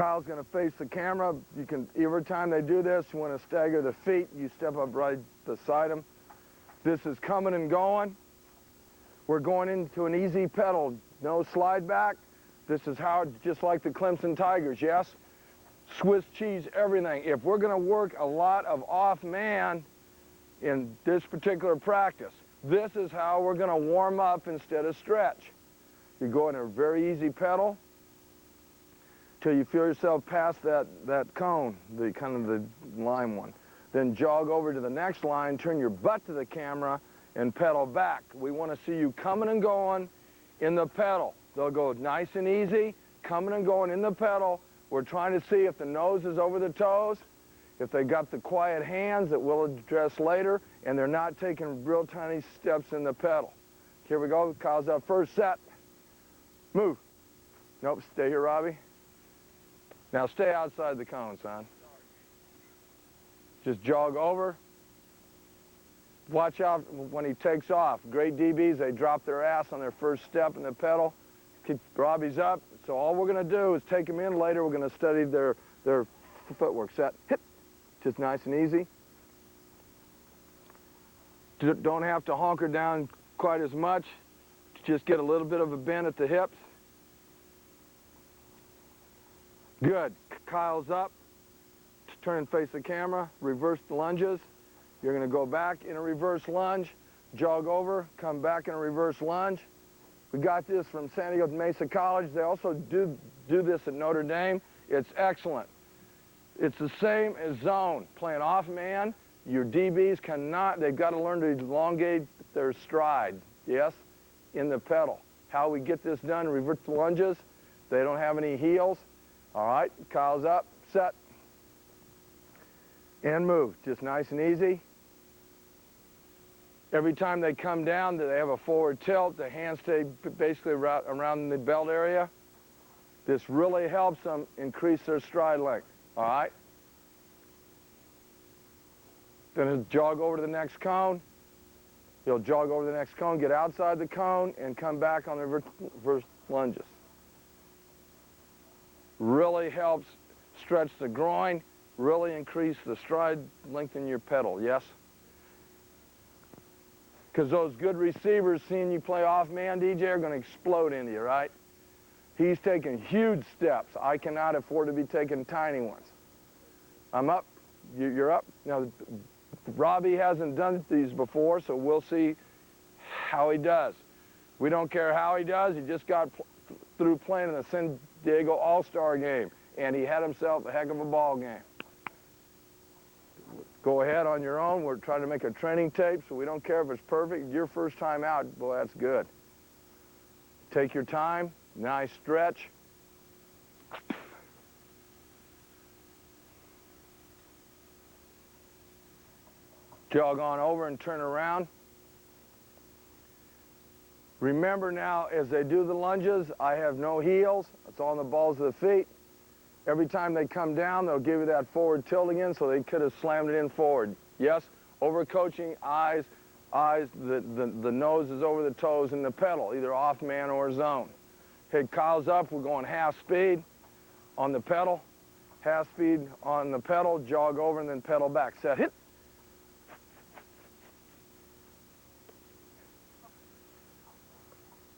Kyle's going to face the camera. You can, every time they do this, you want to stagger the feet. You step up right beside them. This is coming and going. We're going into an easy pedal. No slide back. This is how, just like the Clemson Tigers, yes? Swiss cheese, everything. If we're going to work a lot of off man in this particular practice, this is how we're going to warm up instead of stretch. You go in a very easy pedal till you feel yourself past that cone, the kind of the line one. Then jog over to the next line, turn your butt to the camera, and pedal back. We want to see you coming and going in the pedal. They'll go nice and easy, coming and going in the pedal. We're trying to see if the nose is over the toes, if they got the quiet hands that we'll address later, and they're not taking real tiny steps in the pedal. Here we go. Kyle's up first set. Move. Nope, stay here, Robbie. Now stay outside the cone, son. Just jog over. Watch out when he takes off. Great DBs, they drop their ass on their first step in the pedal. Keep Robbie's up. So all we're going to do is take them in later. We're going to study their footwork. Set, hit. Just nice and easy. Don't have to honker down quite as much. Just get a little bit of a bend at the hips. Good. Kyle's up. Turn and face the camera. Reverse the lunges. You're going to go back in a reverse lunge, jog over, come back in a reverse lunge. We got this from San Diego Mesa College. They also do this at Notre Dame. It's excellent. It's the same as zone. Playing off man, your DBs cannot, they've got to learn to elongate their stride, yes, in the pedal. How we get this done, reverse the lunges. They don't have any heels. All right, Kyle's up, set, and move. Just nice and easy. Every time they come down, they have a forward tilt. The hands stay basically around the belt area. This really helps them increase their stride length, all right? Then he'll jog over to the next cone. He'll jog over the next cone, get outside the cone, and come back on the reverse lunges. Really helps stretch the groin, really increase the stride length in your pedal, yes? Because those good receivers seeing you play off man, DJ, are going to explode into you, right? He's taking huge steps. I cannot afford to be taking tiny ones. I'm up. You're up. Now, Robbie hasn't done these before, so we'll see how he does. We don't care how he does. He just got through playing in the San Diego All-Star game, and he had himself a heck of a ball game. Go ahead on your own. We're trying to make a training tape, so we don't care if it's perfect. Your first time out, boy, that's good. Take your time. Nice stretch. Jog on over and turn around. Remember now, as they do the lunges, I have no heels. It's all on the balls of the feet. Every time they come down, they'll give you that forward tilt again, so they could have slammed it in forward. Yes, overcoaching, eyes, the nose is over the toes in the pedal, either off man or zone. Okay, Kyle's up, we're going half speed on the pedal, half speed on the pedal, jog over and then pedal back. Set, hit.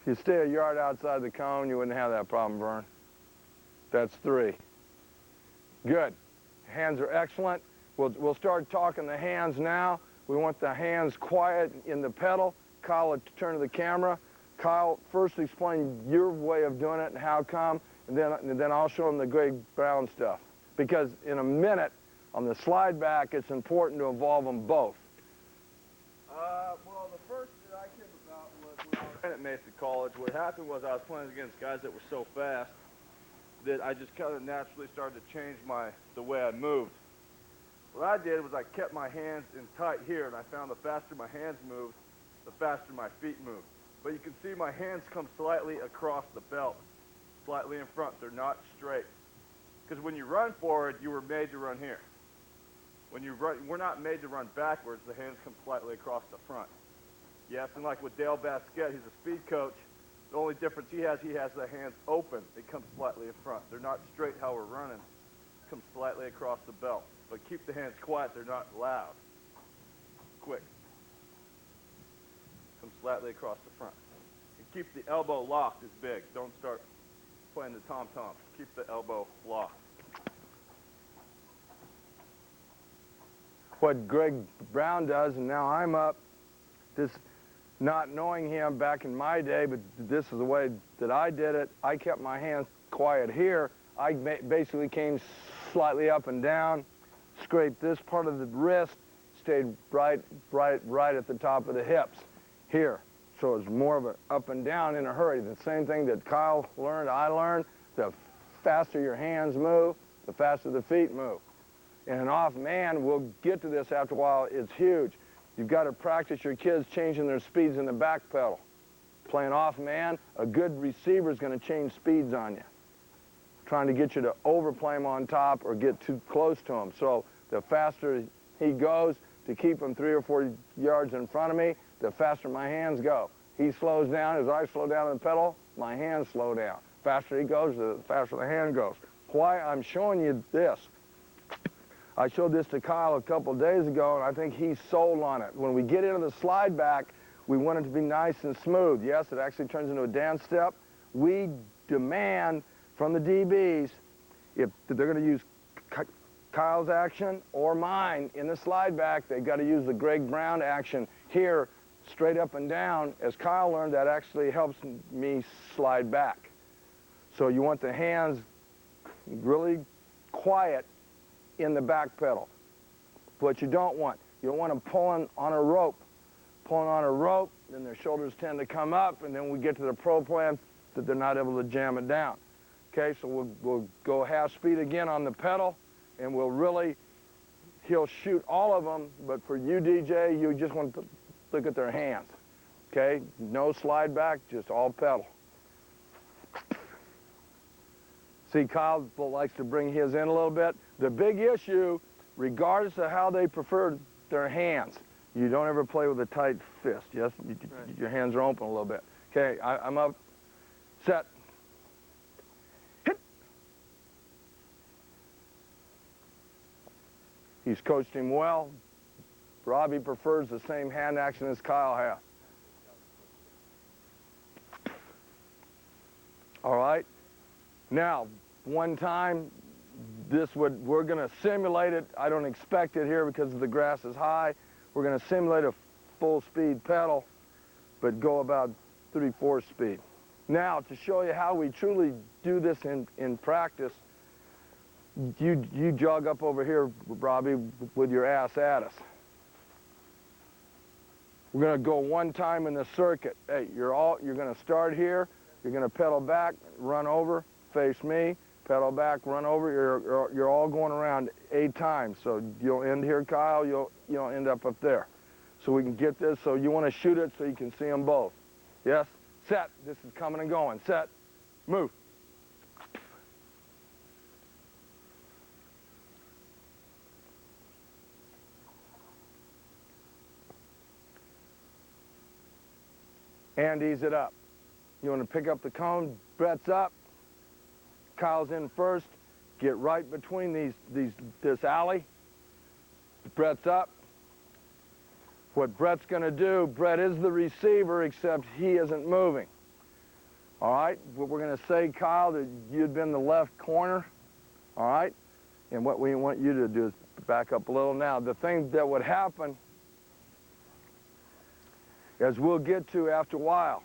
If you stay a yard outside the cone, you wouldn't have that problem, Vern. That's 3. Good. Hands are excellent. We'll start talking the hands now. We want the hands quiet in the pedal. Kyle will turn to the camera. Kyle, first explain your way of doing it and how come, and then I'll show him the Greg Brown stuff. Because in a minute, on the slide back, it's important to involve them both. Well, the first that I came about was when I was at Mesa College. What happened was I was playing against guys that were so fast that I just kind of naturally started to change the way I moved. What I did was I kept my hands in tight here, and I found the faster my hands moved, the faster my feet moved. But you can see my hands come slightly across the belt, slightly in front. They're not straight. Because when you run forward, you were made to run here. When you run, we're not made to run backwards. The hands come slightly across the front. Yes, and like with Dale Basquette, he's a speed coach. The only difference he has the hands open. It comes slightly in front. They're not straight how we're running. It comes slightly across the belt. But keep the hands quiet. They're not loud. Quick. Comes slightly across the front. And keep the elbow locked is big. Don't start playing the tom-tom. Keep the elbow locked. What Greg Brown does, and now I'm up, this, not knowing him back in my day, but this is the way that I did it. I kept my hands quiet here. I basically came slightly up and down, scraped this part of the wrist, stayed right at the top of the hips here. So it's more of an up and down in a hurry. The same thing that Kyle learned, I learned. The faster your hands move, the faster the feet move. And an off man, we'll get to this after a while, it's huge. You've got to practice your kids changing their speeds in the back pedal. Playing off man, a good receiver is going to change speeds on you. Trying to get you to overplay him on top or get too close to him. So the faster he goes to keep him 3 or 4 yards in front of me, the faster my hands go. He slows down, as I slow down on the pedal, my hands slow down. Faster he goes, the faster the hand goes. Why I'm showing you this, I showed this to Kyle a couple days ago, and I think he's sold on it. When we get into the slide back, we want it to be nice and smooth. Yes, it actually turns into a dance step. We demand from the DBs, if they're going to use Kyle's action or mine in the slide back, they've got to use the Greg Brown action here, straight up and down. As Kyle learned, that actually helps me slide back. So you want the hands really quiet in the back pedal. What you don't want them pulling on a rope. Pulling on a rope, then their shoulders tend to come up, and then we get to the pro plan that they're not able to jam it down. Okay, so we'll go half speed again on the pedal, and he'll shoot all of them, but for you, DJ, you just want to look at their hands. Okay, no slide back, just all pedal. See, Kyle likes to bring his in a little bit. The big issue, regardless of how they prefer their hands, you don't ever play with a tight fist. Yes, your hands are open a little bit. Okay, I'm up, set, hit. He's coached him well. Robbie prefers the same hand action as Kyle has. All right, now, one time, we're going to simulate it. I don't expect it here because the grass is high. We're going to simulate a full speed pedal, but go about 3/4 speed. Now, to show you how we truly do this in practice, you jog up over here, Robbie, with your ass at us. We're going to go one time in the circuit. Hey, you're going to start here. You're going to pedal back, run over, face me, pedal back, run over. You're all going around 8 times. So you'll end here, Kyle. You'll end up there. So we can get this. So you want to shoot it so you can see them both. Yes? Set. This is coming and going. Set. Move. And ease it up. You want to pick up the cone, Brett's up, Kyle's in first, get right between this alley, Brett's up. What Brett's going to do, Brett is the receiver, except he isn't moving. All right, what we're going to say, Kyle, that you'd been the left corner, all right? And what we want you to do is back up a little. Now, the thing that would happen, as we'll get to after a while,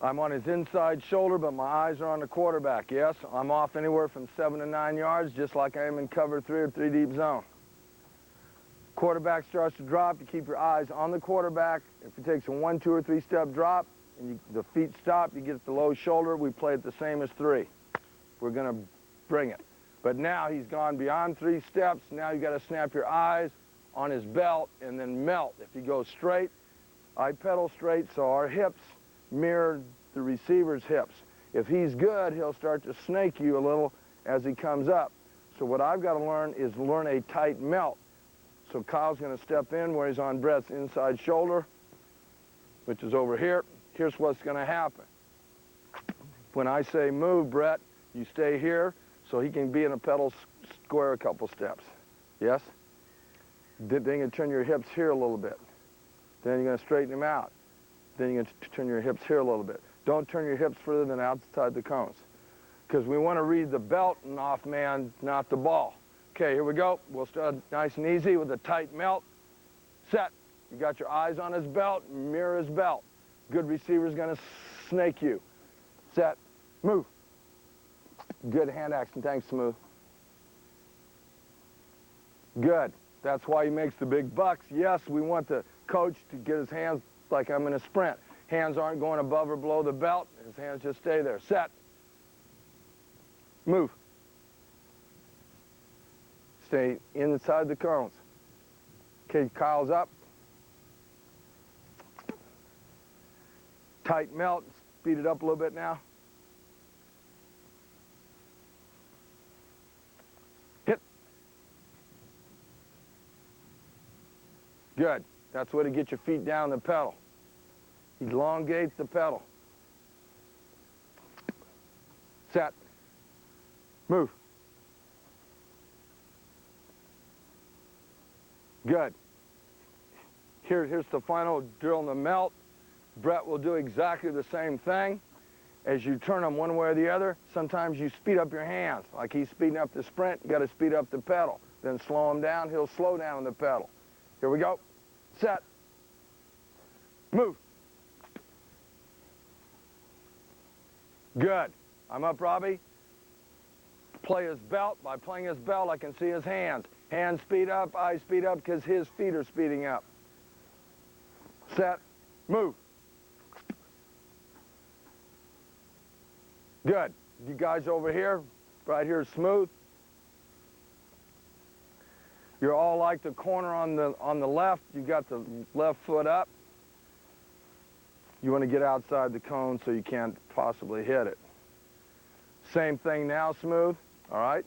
I'm on his inside shoulder, but my eyes are on the quarterback. Yes, I'm off anywhere from 7 to 9 yards, just like I am in cover 3 or 3 deep zone. Quarterback starts to drop, you keep your eyes on the quarterback. If it takes a 1, 2, or 3 step drop, and the feet stop, you get the low shoulder, we play it the same as 3. We're gonna bring it. But now he's gone beyond 3 steps, now you gotta snap your eyes on his belt and then melt. If he goes straight, I pedal straight, so our hips mirror the receiver's hips. If he's good, he'll start to snake you a little as he comes up. So what I've got to learn is learn a tight melt. So Kyle's going to step in where he's on Brett's inside shoulder, which is over here. Here's what's going to happen. When I say move, Brett, you stay here so he can be in a pedal square a couple steps. Yes? Then you turn your hips here a little bit. Then you're going to straighten him out. Then you're going to turn your hips here a little bit. Don't turn your hips further than outside the cones, because we want to read the belt and off man, not the ball. Okay, here we go. We'll start nice and easy with a tight melt. Set. You got your eyes on his belt, mirror his belt. Good receiver's going to snake you. Set. Move. Good hand action. Thanks, Smooth. Good. That's why he makes the big bucks. Yes, we want the coach to get his hands like I'm in a sprint. Hands aren't going above or below the belt. His hands just stay there. Set. Move. Stay inside the cones. Okay, Kyle's up. Tight melt. Speed it up a little bit now. Hit. Good. That's where to get your feet down the pedal. Elongate the pedal. Set. Move. Good. Here's the final drill in the melt. Brett will do exactly the same thing. As you turn them one way or the other, sometimes you speed up your hands. Like he's speeding up the sprint, you got to speed up the pedal. Then slow him down, he'll slow down the pedal. Here we go. Set. Move. Good. I'm up, Robbie. Play his belt. By playing his belt, I can see his hands. Hands speed up, eyes speed up because his feet are speeding up. Set. Move. Good. You guys over here, right here, smooth. You're all like the corner on the left. You got the left foot up. You want to get outside the cone so you can't possibly hit it. Same thing now, smooth. All right.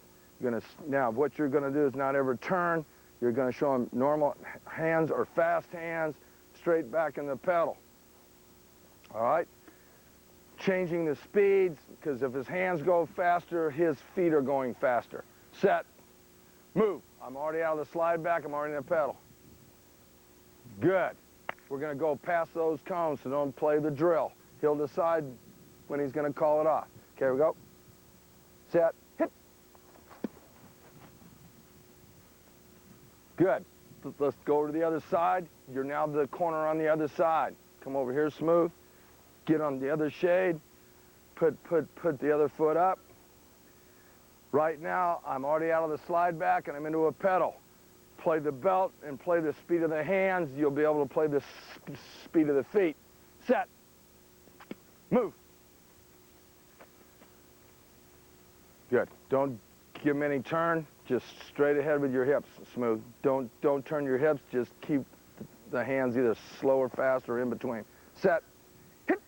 Now what you're going to do is not ever turn. You're going to show him normal hands or fast hands, straight back in the pedal. All right. Changing the speeds, because if his hands go faster, his feet are going faster. Set. Move. I'm already out of the slide back. I'm already in the pedal. Good. We're going to go past those cones, so don't play the drill. He'll decide when he's going to call it off. Okay, we go. Set. Hit. Good. Let's go to the other side. You're now the corner on the other side. Come over here, smooth. Get on the other shade. Put the other foot up. Right now, I'm already out of the slide back and I'm into a pedal. Play the belt and play the speed of the hands. You'll be able to play the speed of the feet. Set. Move. Good. Don't give him any turn. Just straight ahead with your hips, smooth. Don't turn your hips. Just keep the hands either slow or fast or in between. Set. Hit.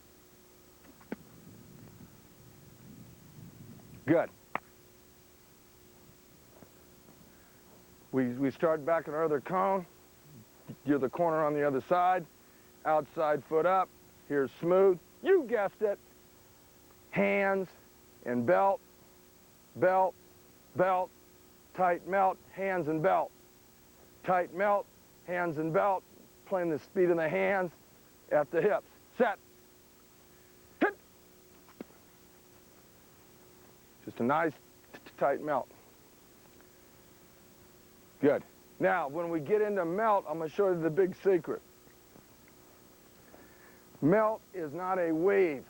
Good. We start back in our other cone. You're the corner on the other side. Outside foot up. Here's smooth. You guessed it. Hands and belt, belt, belt. Tight melt, hands and belt. Tight melt, hands and belt. Playing the speed of the hands at the hips. Set. Hit. Just a nice tight melt. Good. Now, when we get into melt, I'm going to show you the big secret. Melt is not a weave.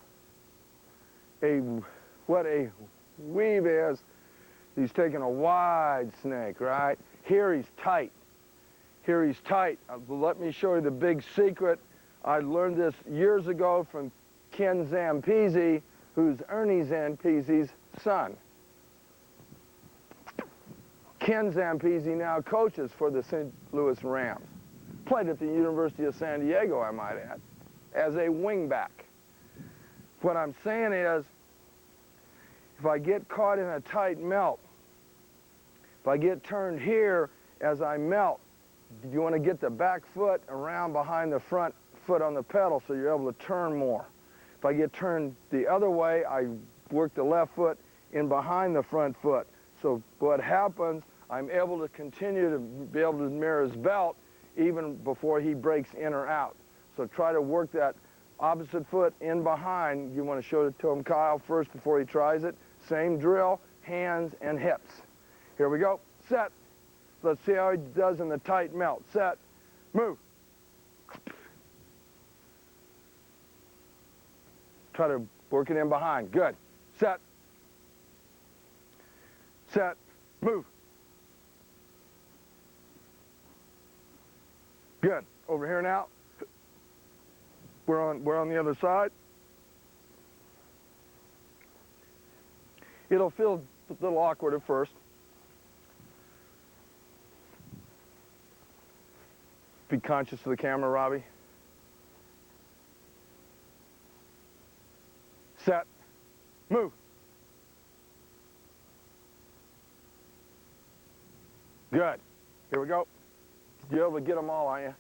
What a weave is, he's taking a wide snake, right? Here he's tight. Here he's tight. Let me show you the big secret. I learned this years ago from Ken Zampese, who's Ernie Zampese's son. Ken Zampese now coaches for the St. Louis Rams. Played at the University of San Diego, I might add, as a wingback. What I'm saying is, if I get caught in a tight melt, if I get turned here as I melt, you want to get the back foot around behind the front foot on the pedal so you're able to turn more. If I get turned the other way, I work the left foot in behind the front foot. So what happens, I'm able to continue to be able to mirror his belt even before he breaks in or out. So try to work that opposite foot in behind. You want to show it to him, Kyle, first before he tries it. Same drill, hands and hips. Here we go. Set. Let's see how he does in the tight melt. Set. Move. Try to work it in behind. Good. Set. Set. Move. Good. Over here now. We're on the other side. It'll feel a little awkward at first. Be conscious of the camera, Robbie. Set. Move. Good. Here we go. You're able to get them all, aren't you?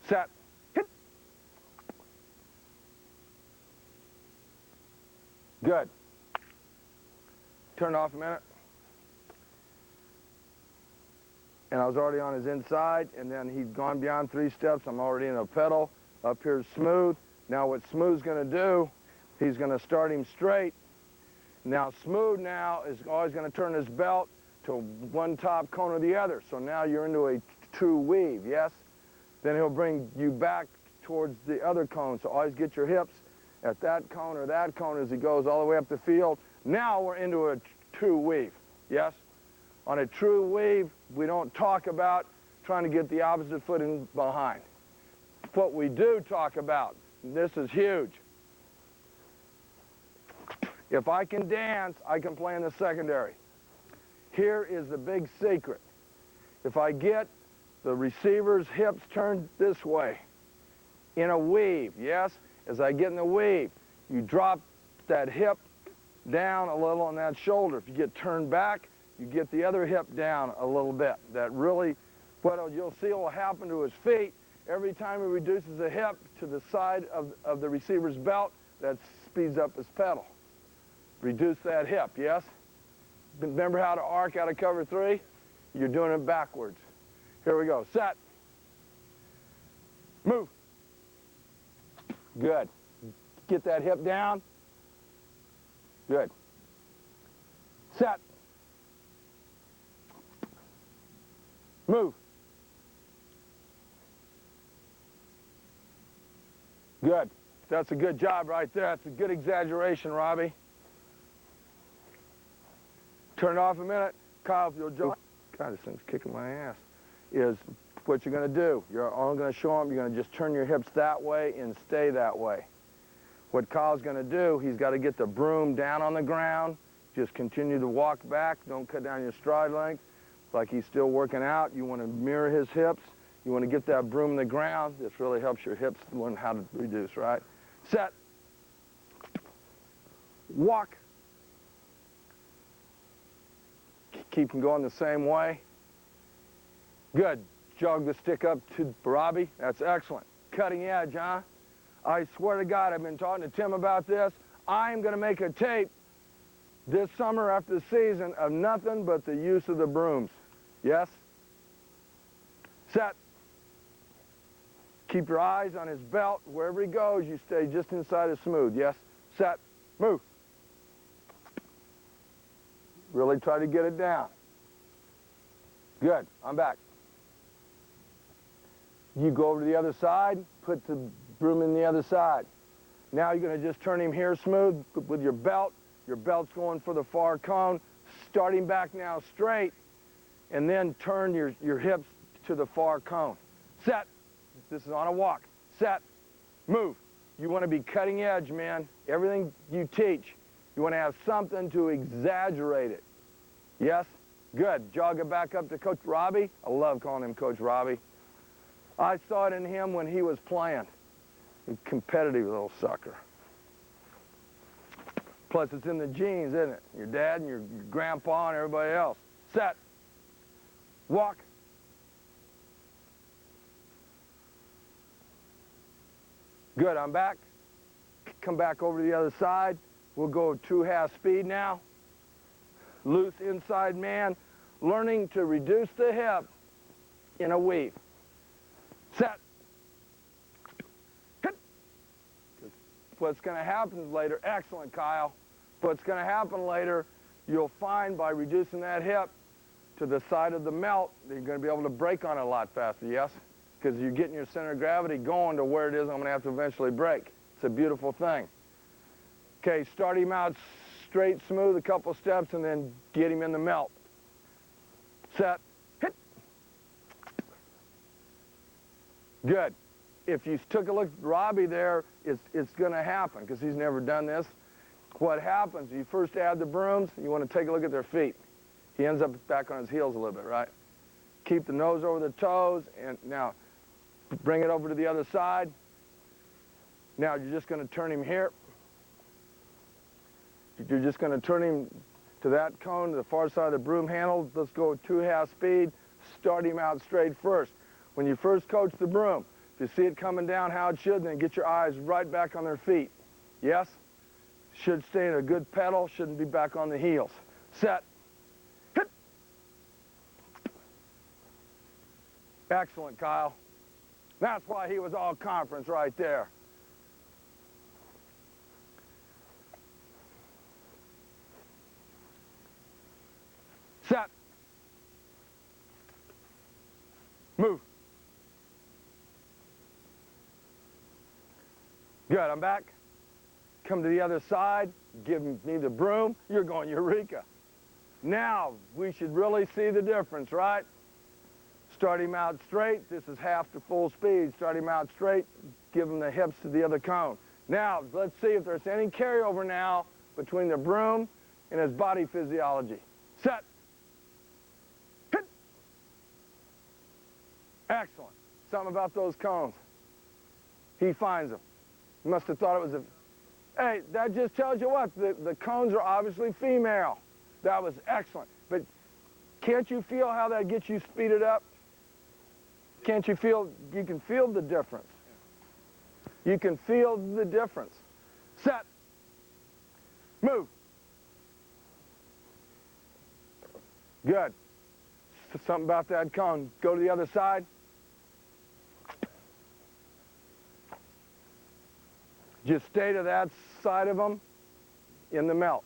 Set. Hit. Good. Turn off a minute. And I was already on his inside, and then he'd gone beyond 3 steps. I'm already in a pedal. Up here's smooth. Now what Smooth's going to do, he's going to start him straight. Now Smooth now is always going to turn his belt to one top cone or the other. So now you're into a true weave, yes? Then he'll bring you back towards the other cone. So always get your hips at that cone or that cone as he goes all the way up the field. Now we're into a true weave, yes? On a true weave, we don't talk about trying to get the opposite foot in behind. What we do talk about, this is huge. If I can dance, I can play in the secondary. Here is the big secret. If I get the receiver's hips turned this way, in a weave, yes? As I get in the weave, you drop that hip down a little on that shoulder. If you get turned back, you get the other hip down a little bit. That really, what you'll see will happen to his feet, every time he reduces a hip to the side of the receiver's belt, that speeds up his pedal. Reduce that hip, yes? Remember how to arc out of cover 3? You're doing it backwards. Here we go. Set. Move. Good. Get that hip down. Good. Set. Move. Good. That's a good job right there. That's a good exaggeration, Robbie. Turn it off a minute. Kyle, if you'll join. God, this thing's kicking my ass. Is what you're going to do. You're only going to show him, you're going to just turn your hips that way and stay that way. What Kyle's going to do, he's got to get the broom down on the ground. Just continue to walk back. Don't cut down your stride length. Like he's still working out. You want to mirror his hips. You want to get that broom in the ground. This really helps your hips learn how to reduce, right? Set. Walk. Keep him going the same way. Good. Jog the stick up to Robbie. That's excellent. Cutting edge, huh? I swear to God, I've been talking to Tim about this. I'm going to make a tape this summer after the season of nothing but the use of the brooms. Yes? Set. Keep your eyes on his belt. Wherever he goes, you stay just inside of Smooth. Yes? Set. Move. Really try to get it down. Good. I'm back. You go over to the other side, put the broom in the other side. Now you're going to just turn him here smooth with your belt. Your belt's going for the far cone. Starting back now straight, and then turn your hips to the far cone. Set. This is on a walk. Set. Move. You want to be cutting edge, man. Everything you teach, you want to have something to exaggerate it. Yes? Good. Jog it back up to Coach Robbie. I love calling him Coach Robbie. I saw it in him when he was playing. A competitive little sucker. Plus, it's in the genes, isn't it? Your dad and your grandpa and everybody else. Set. Walk. Good, I'm back. come back over to the other side. We'll go 2/2 speed now. Loose inside man, learning to reduce the hip in a weave. Set. Hit. What's going to happen later, excellent, Kyle. What's going to happen later, you'll find by reducing that hip to the side of the melt, that you're going to be able to brake on it a lot faster, yes? Because you're getting your center of gravity going to where it is I'm going to have to eventually brake. It's a beautiful thing. Okay, start him out straight, smooth, a couple steps, and then get him in the melt. Set, hit. Good. If you took a look at Robbie there, it's going to happen because he's never done this. What happens, you first add the brooms, you want to take a look at their feet. He ends up back on his heels a little bit, right? Keep the nose over the toes, and now bring it over to the other side. Now you're just going to turn him here. You're just going to turn him to that cone, to the far side of the broom handle. Let's go 2/2 speed. Start him out straight first. When you first coach the broom, if you see it coming down how it should, then get your eyes right back on their feet. Yes? Should stay in a good pedal, shouldn't be back on the heels. Set. Hit. Excellent, Kyle. That's why he was all conference right there. Set. Move. Good, I'm back. Come to the other side, give me the broom, you're going Eureka. Now, we should really see the difference, right? Start him out straight, this is half to full speed. Start him out straight, give him the hips to the other cone. Now, let's see if there's any carryover now between the broom and his body physiology. Set. Hit. Excellent. Something about those cones. He finds them. He must have thought it was a... Hey, that just tells you what, the cones are obviously female. That was excellent. But can't you feel how that gets you speeded up? Can't you feel, you can feel the difference. You can feel the difference. Set. Move. Good. Something about that cone. Go to the other side. Just stay to that side of them in the melt.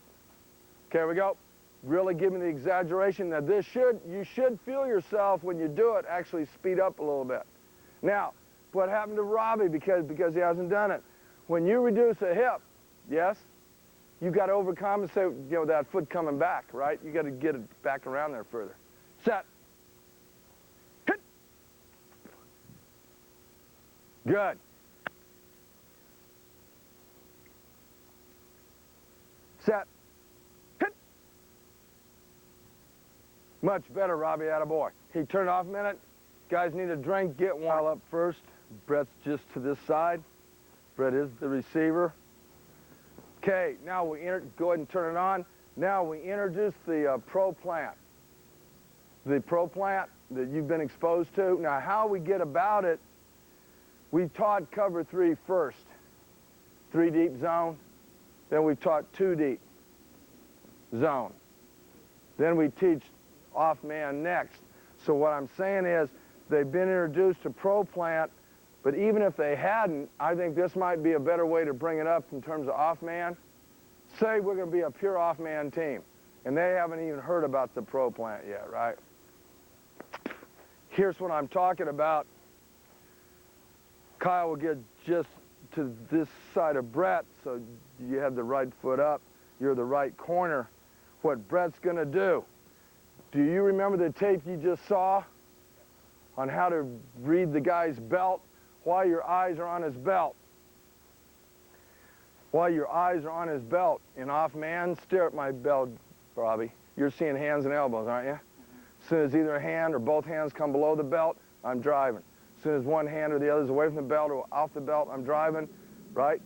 Okay, here we go. Really give me the exaggeration. Now you should feel yourself when you do it actually speed up a little bit. Now, what happened to Robbie because he hasn't done it? When you reduce a hip, yes, you got to overcompensate, that foot coming back, right? You got to get it back around there further. Set. Hit. Good. Set. Hit. Much better, Robbie, attaboy. He turned off a minute. Guys need a drink, get one up first. Brett's just to this side. Brett is the receiver. Okay, now we go ahead and turn it on. Now we introduce the Pro Plant. The Pro Plant that you've been exposed to. Now how we get about it, we taught cover 3 first. 3 deep zone. Then we taught 2 deep zone. Then we teach off man next. So what I'm saying is they've been introduced to Pro Plant, but even if they hadn't, I think this might be a better way to bring it up in terms of off man. Say we're going to be a pure off man team, and they haven't even heard about the Pro Plant yet, right? Here's what I'm talking about. Kyle will get just to this side of Brett, so you have the right foot up, you're the right corner. What Brett's going to do you remember the tape you just saw on how to read the guy's belt? While your eyes are on his belt. While your eyes are on his belt, in off man, stare at my belt, Robbie. You're seeing hands and elbows, aren't you? As soon as either a hand or both hands come below the belt, I'm driving. As soon as one hand or the other is away from the belt or off the belt, I'm driving, right?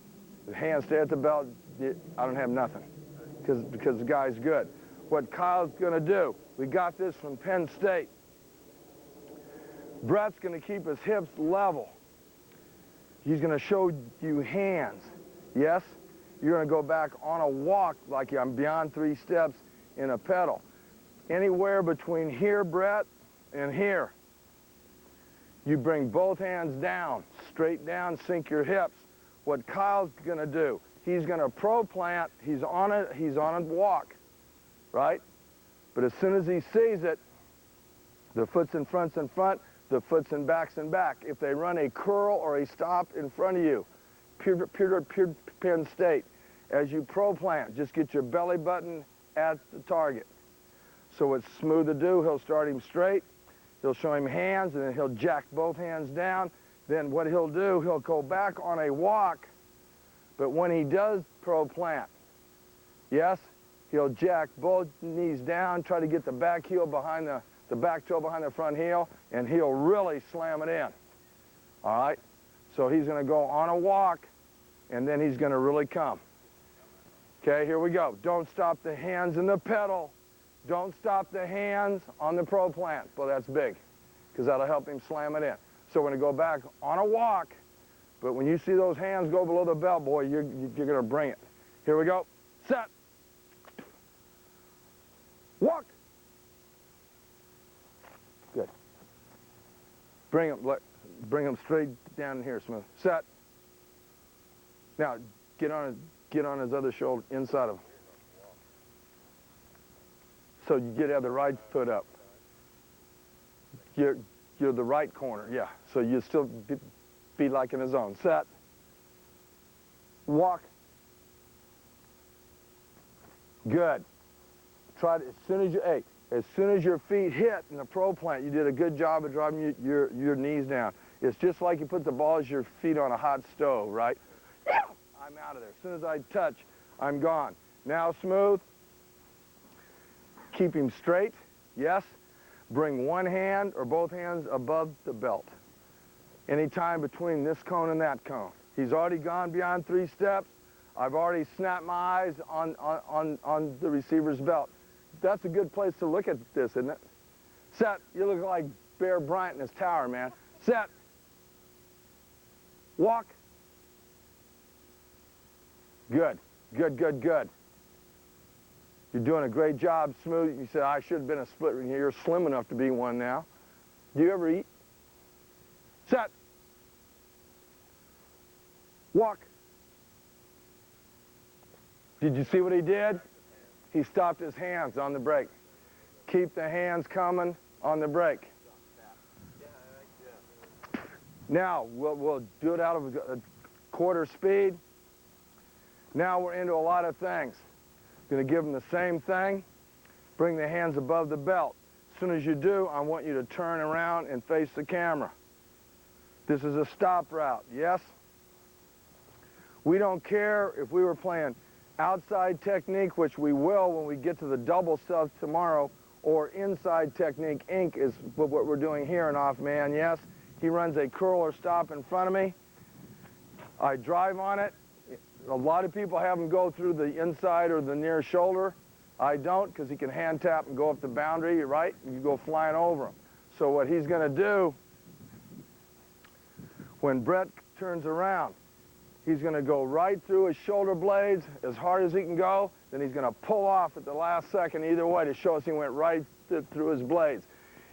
The hands stay at the belt, I don't have nothing because the guy's good. What Kyle's going to do, we got this from Penn State. Brett's going to keep his hips level. He's going to show you hands, yes? you're going to go back on a walk like I'm beyond 3 steps in a pedal. Anywhere between here, Brett, and here. You bring both hands down, straight down, sink your hips. What Kyle's going to do, he's going to pro-plant, he's on a walk, right? But as soon as he sees it, the foot's in front, the foot's in back. If they run a curl or a stop in front of you, pure pin state, as you pro-plant, just get your belly button at the target. So it's smooth to do. He'll start him straight. He'll show him hands, and then he'll jack both hands down. Then what he'll do, he'll go back on a walk, but when he does pro-plant, yes, he'll jack both knees down, try to get the back heel behind the back toe behind the front heel, and he'll really slam it in. All right? So he's going to go on a walk, and then he's going to really come. Okay, here we go. Don't stop the hands in the pedal. Don't stop the hands on the pro-plant. Well, that's big, because that'll help him slam it in. So we're going to go back on a walk, but when you see those hands go below the belt, boy, you're going to bring it. Here we go. Set. Walk. Good. Bring him straight down here, Smith. Set. Now, get on his other shoulder, inside of him. So you have the right foot up. You're the right corner, yeah. So you still be like in the zone. Set. Walk. Good. Try to, as soon as your feet hit in the pro-plant, you did a good job of driving your knees down. It's just like you put the balls of your feet on a hot stove, right? I'm out of there. As soon as I touch, I'm gone. Now smooth. Keep him straight, yes. Bring one hand or both hands above the belt. Anytime between this cone and that cone. He's already gone beyond 3 steps. I've already snapped my eyes on the receiver's belt. That's a good place to look at this, isn't it? Set. You look like Bear Bryant in his tower, man. Set. Walk. Good. Good, good, good. You're doing a great job, smooth. You said, I should have been a split ring here. You're slim enough to be one now. Do you ever eat? Set. Walk. Did you see what he did? He stopped his hands on the brake. Keep the hands coming on the brake. Now, we'll do it out of a quarter speed. Now we're into a lot of things. Going to give them the same thing. Bring the hands above the belt. As soon as you do, I want you to turn around and face the camera. This is a stop route, yes? We don't care if we were playing outside technique, which we will when we get to the double stuff tomorrow, or inside technique. Inc. is what we're doing here in off man, yes? He runs a curl or stop in front of me. I drive on it. A lot of people have him go through the inside or the near shoulder. I don't, because he can hand tap and go up the boundary, right? You go flying over him. So what he's going to do, when Brett turns around, he's going to go right through his shoulder blades as hard as he can go. Then he's going to pull off at the last second either way to show us he went right through his blades.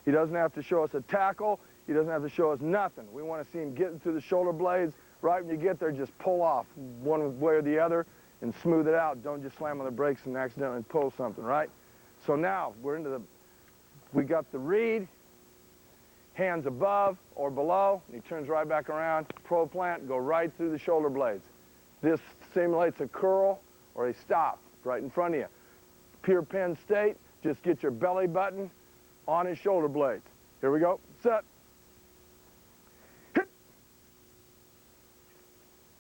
He doesn't have to show us a tackle. He doesn't have to show us nothing. We want to see him getting through the shoulder blades. Right when you get there, just pull off one way or the other and smooth it out. Don't just slam on the brakes and accidentally pull something, right? So now we got the read, hands above or below, and he turns right back around, pro-plant, go right through the shoulder blades. This simulates a curl or a stop right in front of you. Pure pin state, just get your belly button on his shoulder blades. Here we go, set.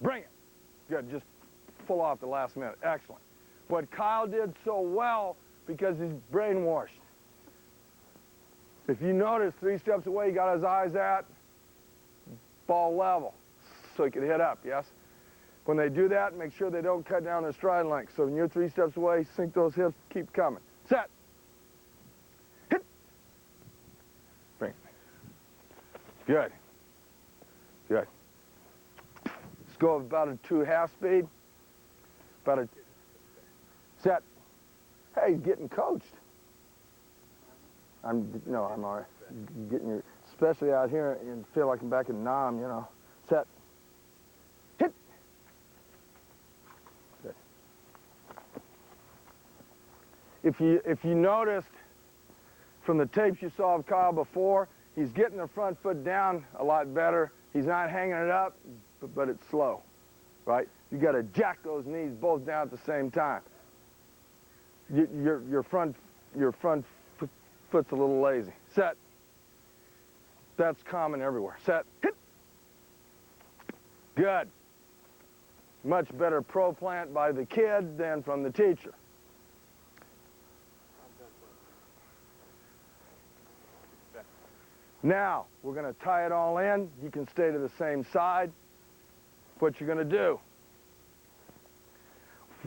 Bring it. Good, just pull off the last minute. Excellent. What Kyle did so well, because he's brainwashed. If you notice, 3 steps away, he got his eyes at ball level, so he could hit up, yes? When they do that, make sure they don't cut down their stride length. So when you're 3 steps away, sink those hips, keep coming. Set. Hit. Bring it. Good. Good. Go about a 2.5 speed. Better. Set. Hey, he's getting coached. I'm all right. Getting your, especially out here and feel like I'm back in Nam, you know. Set. Hit. Good. If you noticed from the tapes you saw of Kyle before, he's getting the front foot down a lot better. He's not hanging it up, but it's slow, right? You got to jack those knees both down at the same time. Your front foot's a little lazy. Set. That's common everywhere. Set. Hit. Good. Much better pro plant by the kid than from the teacher. Now, we're going to tie it all in. You can stay to the same side. What you're going to do.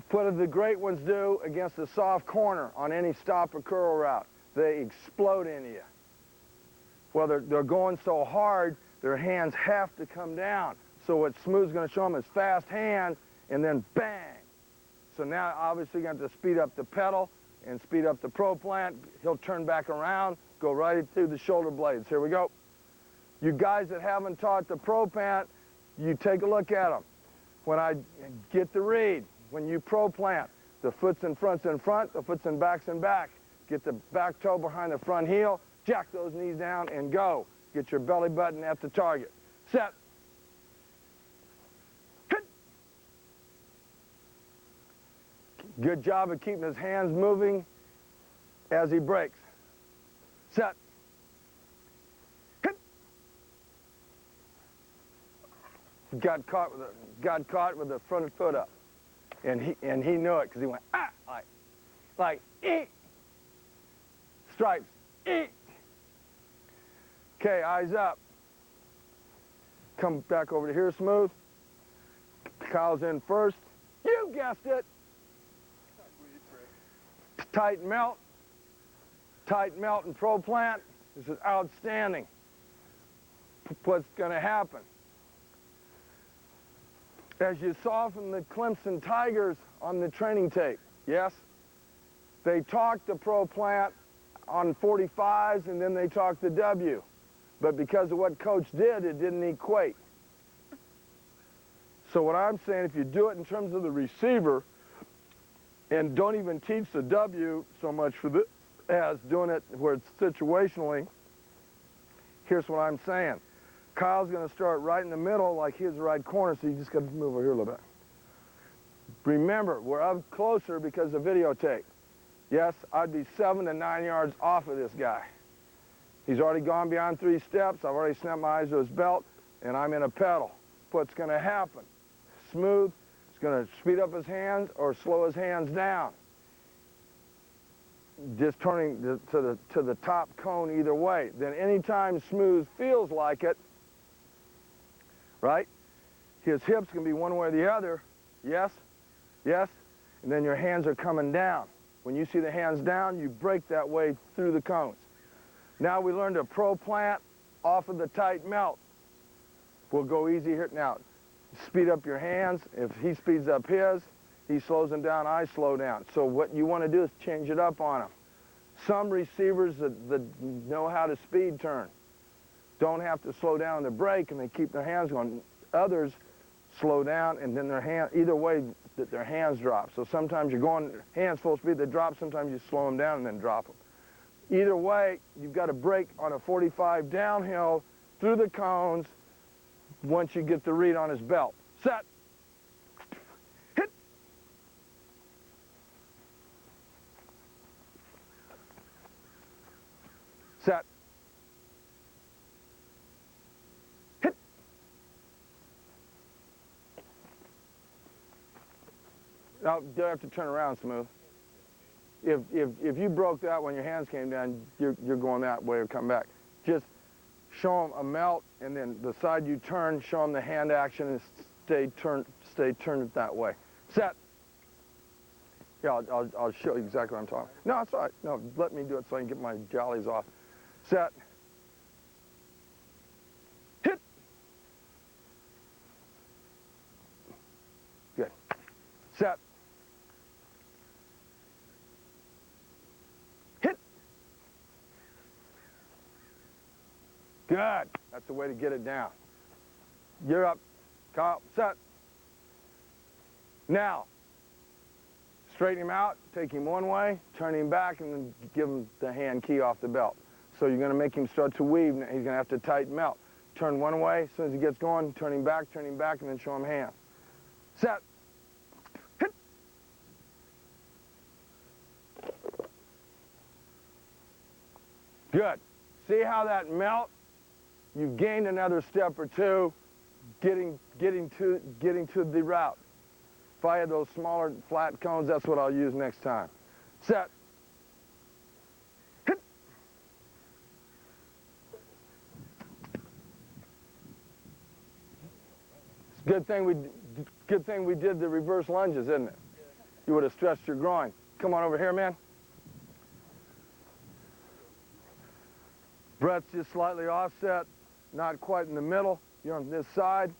What do the great ones do against a soft corner on any stop or curl route? They explode into you. Well, they're going so hard, their hands have to come down. So what Smooth's going to show them is fast hands, and then bang. So now, obviously, you're going to have to speed up the pedal and speed up the pro plant. He'll turn back around, go right through the shoulder blades. Here we go. You guys that haven't taught the pro plant, you take a look at them. When I get the read, when you pro plant, the foot's in front, the foot's in back. Get the back toe behind the front heel, jack those knees down and go. Get your belly button at the target. Set. Hit. Good job of keeping his hands moving as he breaks. Set. Hit. Got caught with the front foot up. And he knew it because he went, ah, like, eat. Stripes, eat. Okay, eyes up. Come back over to here, Smooth. Kyle's in first. You guessed it. Tight melt. Tight melt and pro plant. This is outstanding. What's going to happen? As you saw from the Clemson Tigers on the training tape, yes? They talked the pro plant on 45s and then they talked the W. But because of what Coach did, it didn't equate. So what I'm saying, if you do it in terms of the receiver and don't even teach the W so much for this as doing it where it's situationally, here's what I'm saying. Kyle's going to start right in the middle like he's the right corner, so you just got to move over here a little bit. Remember, we're up closer because of videotape. Yes, I'd be 7 to 9 yards off of this guy. He's already gone beyond 3 steps. I've already snapped my eyes to his belt, and I'm in a pedal. What's going to happen? Smooth is going to speed up his hands or slow his hands down. Just turning to the top cone either way. Then anytime Smooth feels like it, right? His hips can be one way or the other. Yes? Yes? And then your hands are coming down. When you see the hands down, you break that way through the cones. Now we learned a pro plant off of the tight melt. We'll go easy here. Now, speed up your hands. If he speeds up his, he slows them down, I slow down. So what you want to do is change it up on him. Some receivers that know how to speed turn don't have to slow down the break and they keep their hands going. Others slow down and then their hand, either way that their hands drop. So sometimes you're going hands full speed, they drop, sometimes you slow them down and then drop them. Either way, you've got to break on a 45 downhill through the cones once you get the read on his belt. Set. Hit. Set. Hit. Now, do I have to turn around, Smooth? If you broke that when your hands came down, you're going that way or come back. Just show them a melt, and then the side you turn, show them the hand action, and stay turned it that way. Set. Yeah, I'll show you exactly what I'm talking. No, that's all right. No, let me do it so I can get my jollies off. Set. Hit. Good. Set. Good. That's the way to get it down. You're up. Kyle, set. Now, straighten him out, take him one way, turn him back, and then give him the hand key off the belt. So you're going to make him start to weave. He's going to have to tighten belt. Turn one way. As soon as he gets going, turn him back, and then show him hand. Set. Hit. Good. See how that melt? You've gained another step or two getting to the route. If I had those smaller flat cones, that's what I'll use next time. Set. Hit. It's a good thing we did the reverse lunges, isn't it? You would have stretched your groin. Come on over here, man. Brett's just slightly offset, not quite in the middle. You're on this side.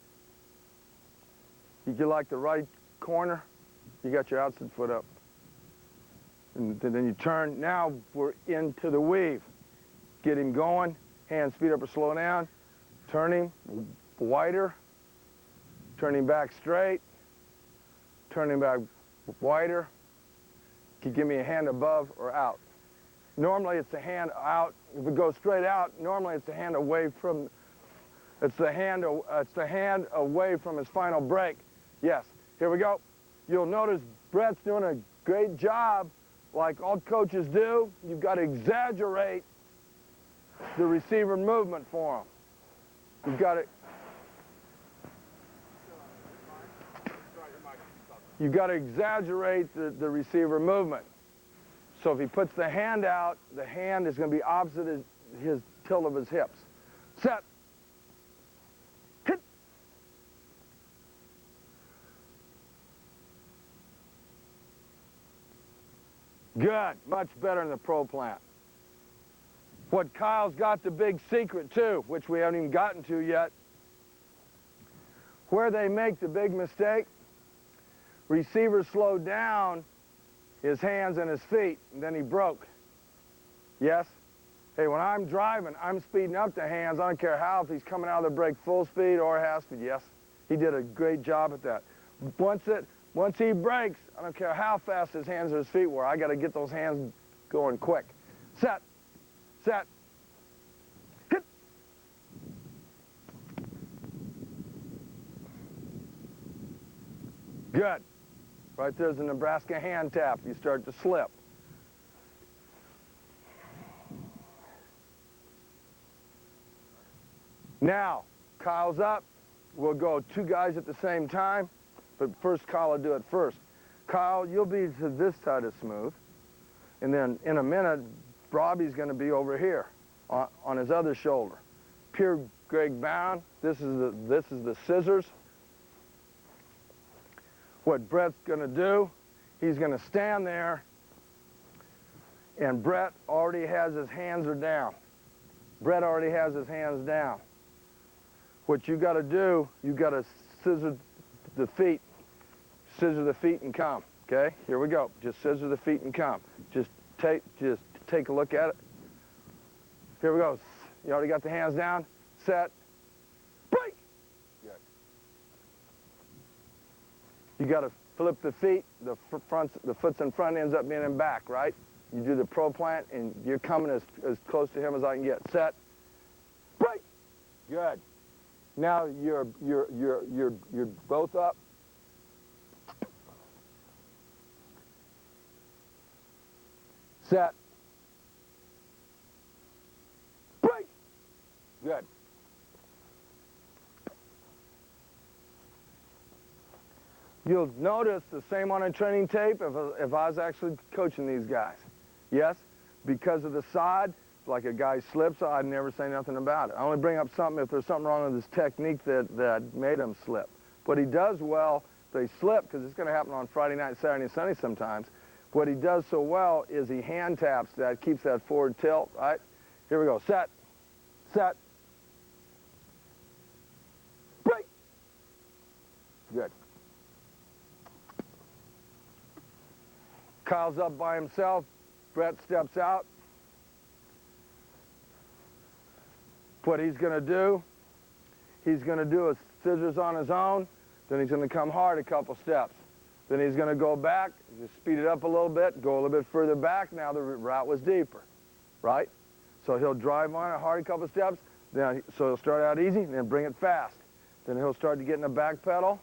You get like the right corner. You got your outside foot up. And then you turn. Now we're into the weave. Get him going. Hands, speed up or slow down. Turn him wider. Turn him back straight. Turn him back wider. Can you give me a hand above or out? Normally it's the hand out. If it goes straight out, normally it's the hand away from. It's the hand away from his final break. Yes. Here we go. You'll notice Brett's doing a great job, like all coaches do. You've got to exaggerate the receiver movement for him. You've got to. You've got to exaggerate the receiver movement. So if he puts the hand out, the hand is going to be opposite his tilt of his hips. Set. Hit. Good. Much better in the pro plant. What Kyle's got the big secret too, which we haven't even gotten to yet. Where they make the big mistake, receiver slowed down his hands and his feet, and then he broke. Yes? Hey, when I'm driving, I'm speeding up the hands. I don't care how, if he's coming out of the brake full speed or half speed. Yes? He did a great job at that. Once he brakes, I don't care how fast his hands or his feet were. I got to get those hands going quick. Set. Set. Hit. Good. Right there's a Nebraska hand tap. You start to slip. Now, Kyle's up. We'll go two guys at the same time, but first Kyle will do it first. Kyle, you'll be to this side of smooth, and then in a minute, Robbie's going to be over here on his other shoulder. Pure Greg bound. This is the scissors. What Brett's going to do, he's going to stand there, and Brett already has his hands down. Brett already has his hands down. What you got to do, you got to scissor the feet and come. Okay, here we go. Just scissor the feet and come. Just take a look at it. Here we go. You already got the hands down. Set. Break. Good. You got to flip the feet. The foot's in front, ends up being in back, right? You do the pro plant, and you're coming as close to him as I can get. Set. Break. Good. Now you're both up. Set. Break. Good. You'll notice the same on a training tape if I was actually coaching these guys. Yes, because of the side, like a guy slips, I'd never say nothing about it. I only bring up something if there's something wrong with his technique that made him slip. What he does well, they slip, because it's going to happen on Friday night, Saturday, and Sunday sometimes. What he does so well is he hand taps that, keeps that forward tilt, right? Here we go. Set. Set. Break. Good. Kyle's up by himself. Brett steps out. What he's going to do a scissors on his own, then he's going to come hard a couple steps. Then he's going to go back, just speed it up a little bit, go a little bit further back. Now the route was deeper, right? So he'll drive on it hard a couple steps. So he'll start out easy, and then bring it fast. Then he'll start to get in the back pedal,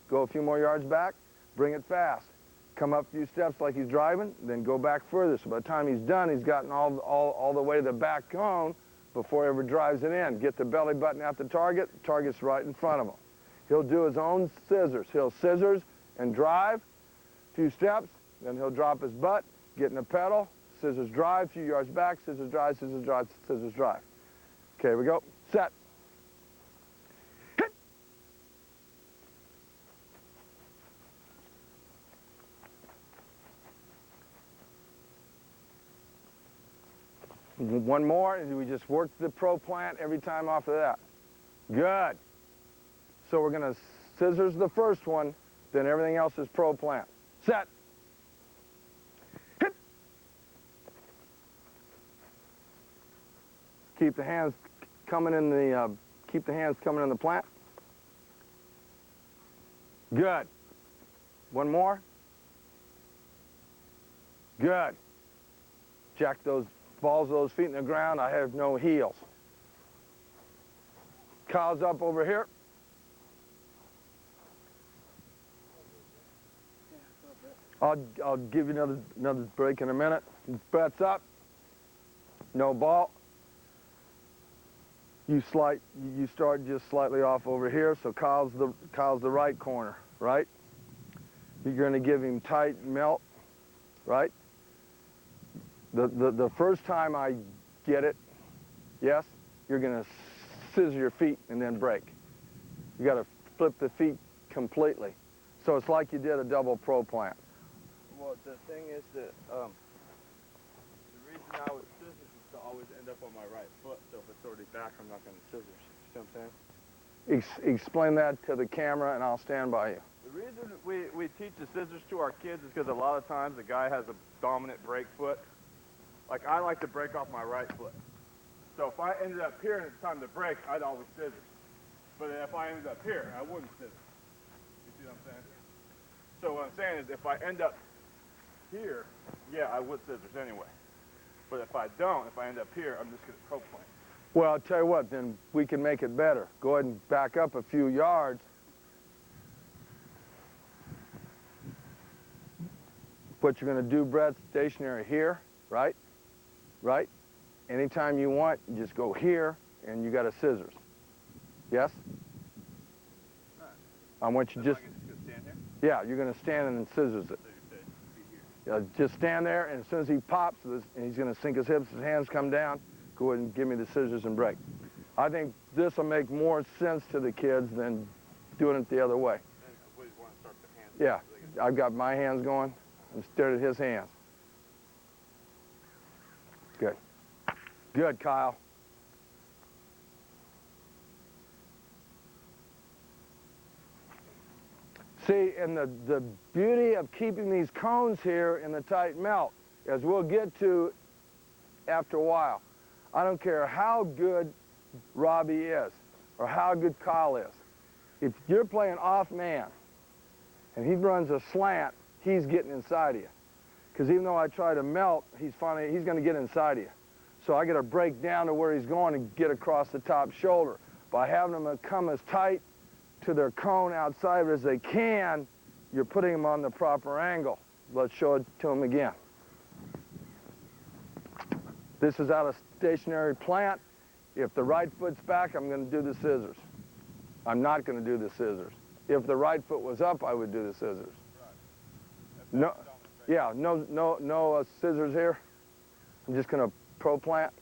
go a few more yards back, bring it fast. Come up a few steps like he's driving, then go back further. So by the time he's done, he's gotten all the way to the back cone before he ever drives it in. Get the belly button at the target, target's right in front of him. He'll do his own scissors. He'll scissors and drive a few steps, then he'll drop his butt, get in the pedal, scissors drive, a few yards back, scissors drive, scissors drive, scissors drive. Okay, here we go. Set. Hit. One more, and we just work the pro plant every time off of that. Good. So we're going to scissors the first one, then everything else is pro plant. Set. Hit. Keep the hands coming in the plant. Good. One more. Good. Jack those balls, those feet in the ground. I have no heels. Kyle's up over here. I'll give you another break in a minute. Brett's up. No ball. You start just slightly off over here. So Kyle's the right corner, right? You're going to give him tight melt, right? The first time I get it, yes, you're going to scissor your feet and then break. You got to flip the feet completely. So it's like you did a double pro plant. Well, the thing is that the reason I would scissors is to always end up on my right foot. So if it's already back, I'm not going to scissors. You see what I'm saying? Explain that to the camera, and I'll stand by you. The reason we teach the scissors to our kids is because a lot of times the guy has a dominant break foot. Like I like to break off my right foot. So if I ended up here and it's time to break, I'd always scissors. But if I ended up here, I wouldn't scissors. You see what I'm saying? So what I'm saying is if I end up here, yeah, I would scissors anyway. But if I don't, if I end up here, I'm just going to pro plant. Well, I'll tell you what, then we can make it better. Go ahead and back up a few yards. What you're going to do, Brett, stationary here, right? Right? Anytime you want, you just go here, and you got a scissors. Yes? I want you just stand here? Yeah, you're going to stand and scissors it. Just stand there, and as soon as he pops, and he's going to sink his hips, his hands come down, go ahead and give me the scissors and break. I think this will make more sense to the kids than doing it the other way. Yeah, I've got my hands going. I'm staring at his hands. Good. Good, Kyle. See, and the beauty of keeping these cones here in the tight melt, as we'll get to after a while, I don't care how good Robbie is or how good Kyle is. If you're playing off man and he runs a slant, he's getting inside of you. Because even though I try to melt, he's going to get inside of you. So I got to break down to where he's going and get across the top shoulder. By having them come as tight to their cone outside as they can, you're putting them on the proper angle. Let's show it to them again. This is out of stationary plant. If the right foot's back, I'm going to do the scissors. I'm not going to do the scissors. If the right foot was up, I would do the scissors. No, yeah, no scissors here. I'm just going to pro plant.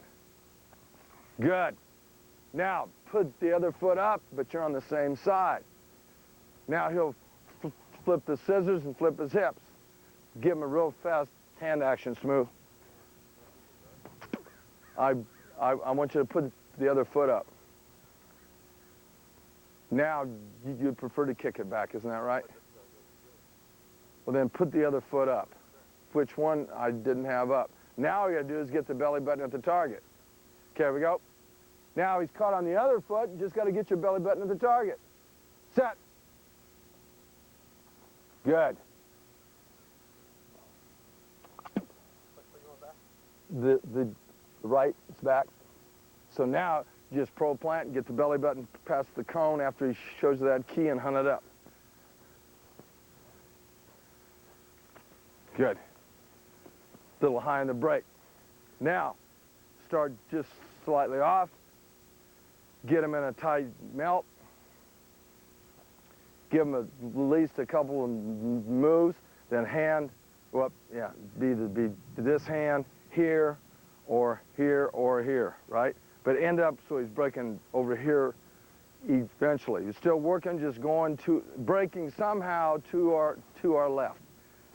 Good. Now, put the other foot up, but you're on the same side. Now he'll flip the scissors and flip his hips. Give him a real fast hand action, Smooth. I want you to put the other foot up. Now, you'd prefer to kick it back, isn't that right? Well, then put the other foot up. Which one I didn't have up. Now all you got to do is get the belly button at the target. Okay, here we go. Now he's caught on the other foot. You just got to get your belly button to the target. Set. Good. The right is back. So now just pro plant, get the belly button past the cone after he shows you that key and hunt it up. Good. Little high on the brake. Now, start just slightly off. Get him in a tight melt. Give him at least a couple of moves. Then hand, well, yeah, be this hand here, or here, or here, right? But end up so he's breaking over here eventually. You're still working, just going to, breaking somehow to our left.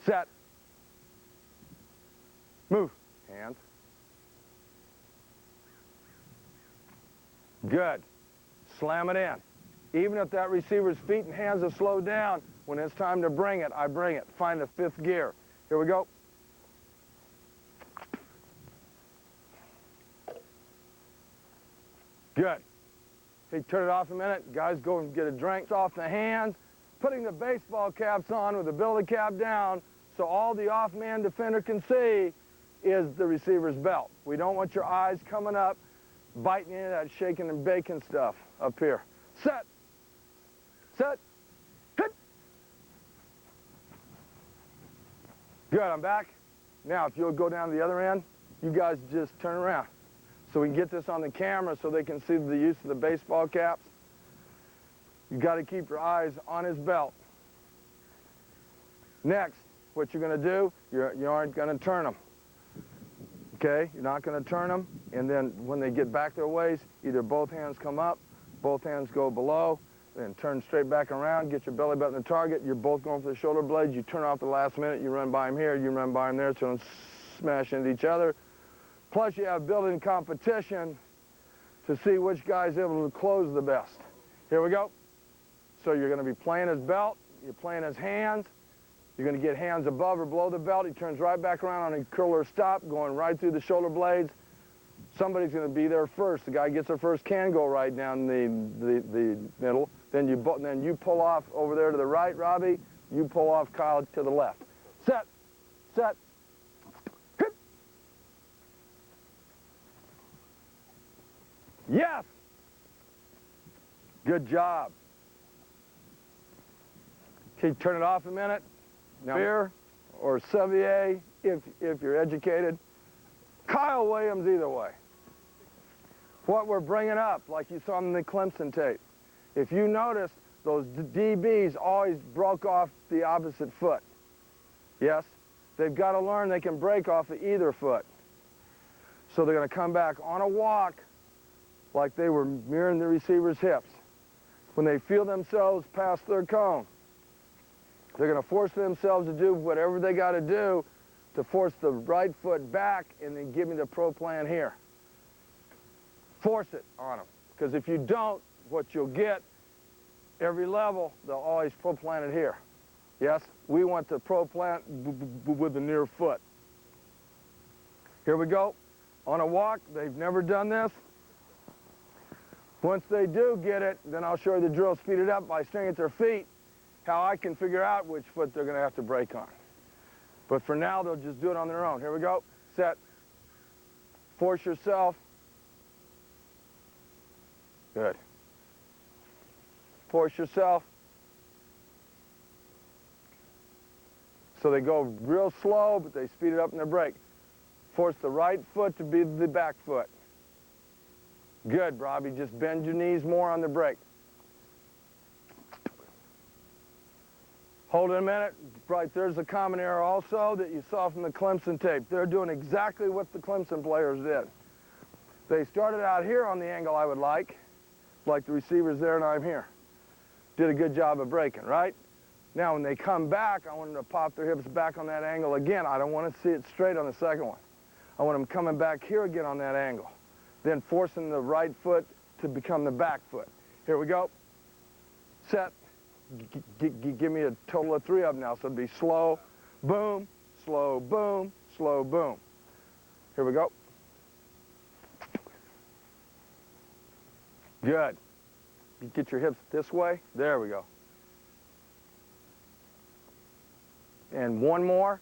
Set. Move. Hands. Good. Slam it in. Even if that receiver's feet and hands are slowed down, when it's time to bring it, I bring it. Find the fifth gear. Here we go. Good. Hey, turn it off a minute. Guys, go and get a drink off the hands. Putting the baseball caps on with the belly cap down so all the off-man defender can see is the receiver's belt. We don't want your eyes coming up, biting into that shaking and baking stuff up here. Set. Set. Hit. Good, I'm back. Now, if you'll go down to the other end, you guys just turn around. So we can get this on the camera so they can see the use of the baseball caps. You got to keep your eyes on his belt. Next, what you're going to do, you aren't going to turn them. Okay, you're not going to turn them, and then when they get back their ways, either both hands come up, both hands go below, then turn straight back around, get your belly button to target. You're both going for the shoulder blades. You turn off the last minute. You run by him here. You run by him there, so don't smash into each other. Plus, you have built-in competition to see which guy's able to close the best. Here we go. So you're going to be playing his belt. You're playing his hands. You're going to get hands above or below the belt. He turns right back around on a curler stop, going right through the shoulder blades. Somebody's going to be there first. The guy gets there first can go right down the middle. Then you pull off over there to the right, Robbie. You pull off, Kyle, to the left. Set. Set. Hit. Yes. Good job. Okay, turn it off a minute. Now, Beer or Sevier, if you're educated. Kyle Williams, either way. What we're bringing up, like you saw in the Clemson tape, if you notice, those DBs always broke off the opposite foot. Yes? They've got to learn they can break off of either foot. So they're going to come back on a walk like they were mirroring the receiver's hips. When they feel themselves past their cone, they're going to force themselves to do whatever they got to do to force the right foot back and then give me the pro plan here. Force it on them. Because if you don't, what you'll get, every level, they'll always pro plant it here. Yes? We want the pro plant with the near foot. Here we go. On a walk, they've never done this. Once they do get it, then I'll show you the drill, speed it up by staring at their feet, how I can figure out which foot they're going to have to break on. But for now, they'll just do it on their own. Here we go. Set. Force yourself. Good. Force yourself. So they go real slow, but they speed it up in their break. Force the right foot to be the back foot. Good, Robbie. Just bend your knees more on the break. Hold it a minute. Right, there's a common error also that you saw from the Clemson tape. They're doing exactly what the Clemson players did. They started out here on the angle I would like the receiver's there and I'm here. Did a good job of breaking, right? Now, when they come back, I want them to pop their hips back on that angle again. I don't want to see it straight on the second one. I want them coming back here again on that angle, then forcing the right foot to become the back foot. Here we go. Set. Give me a total of 3 of them now. So it'd be slow, boom, slow, boom, slow, boom. Here we go. Good. You get your hips this way. There we go. And one more.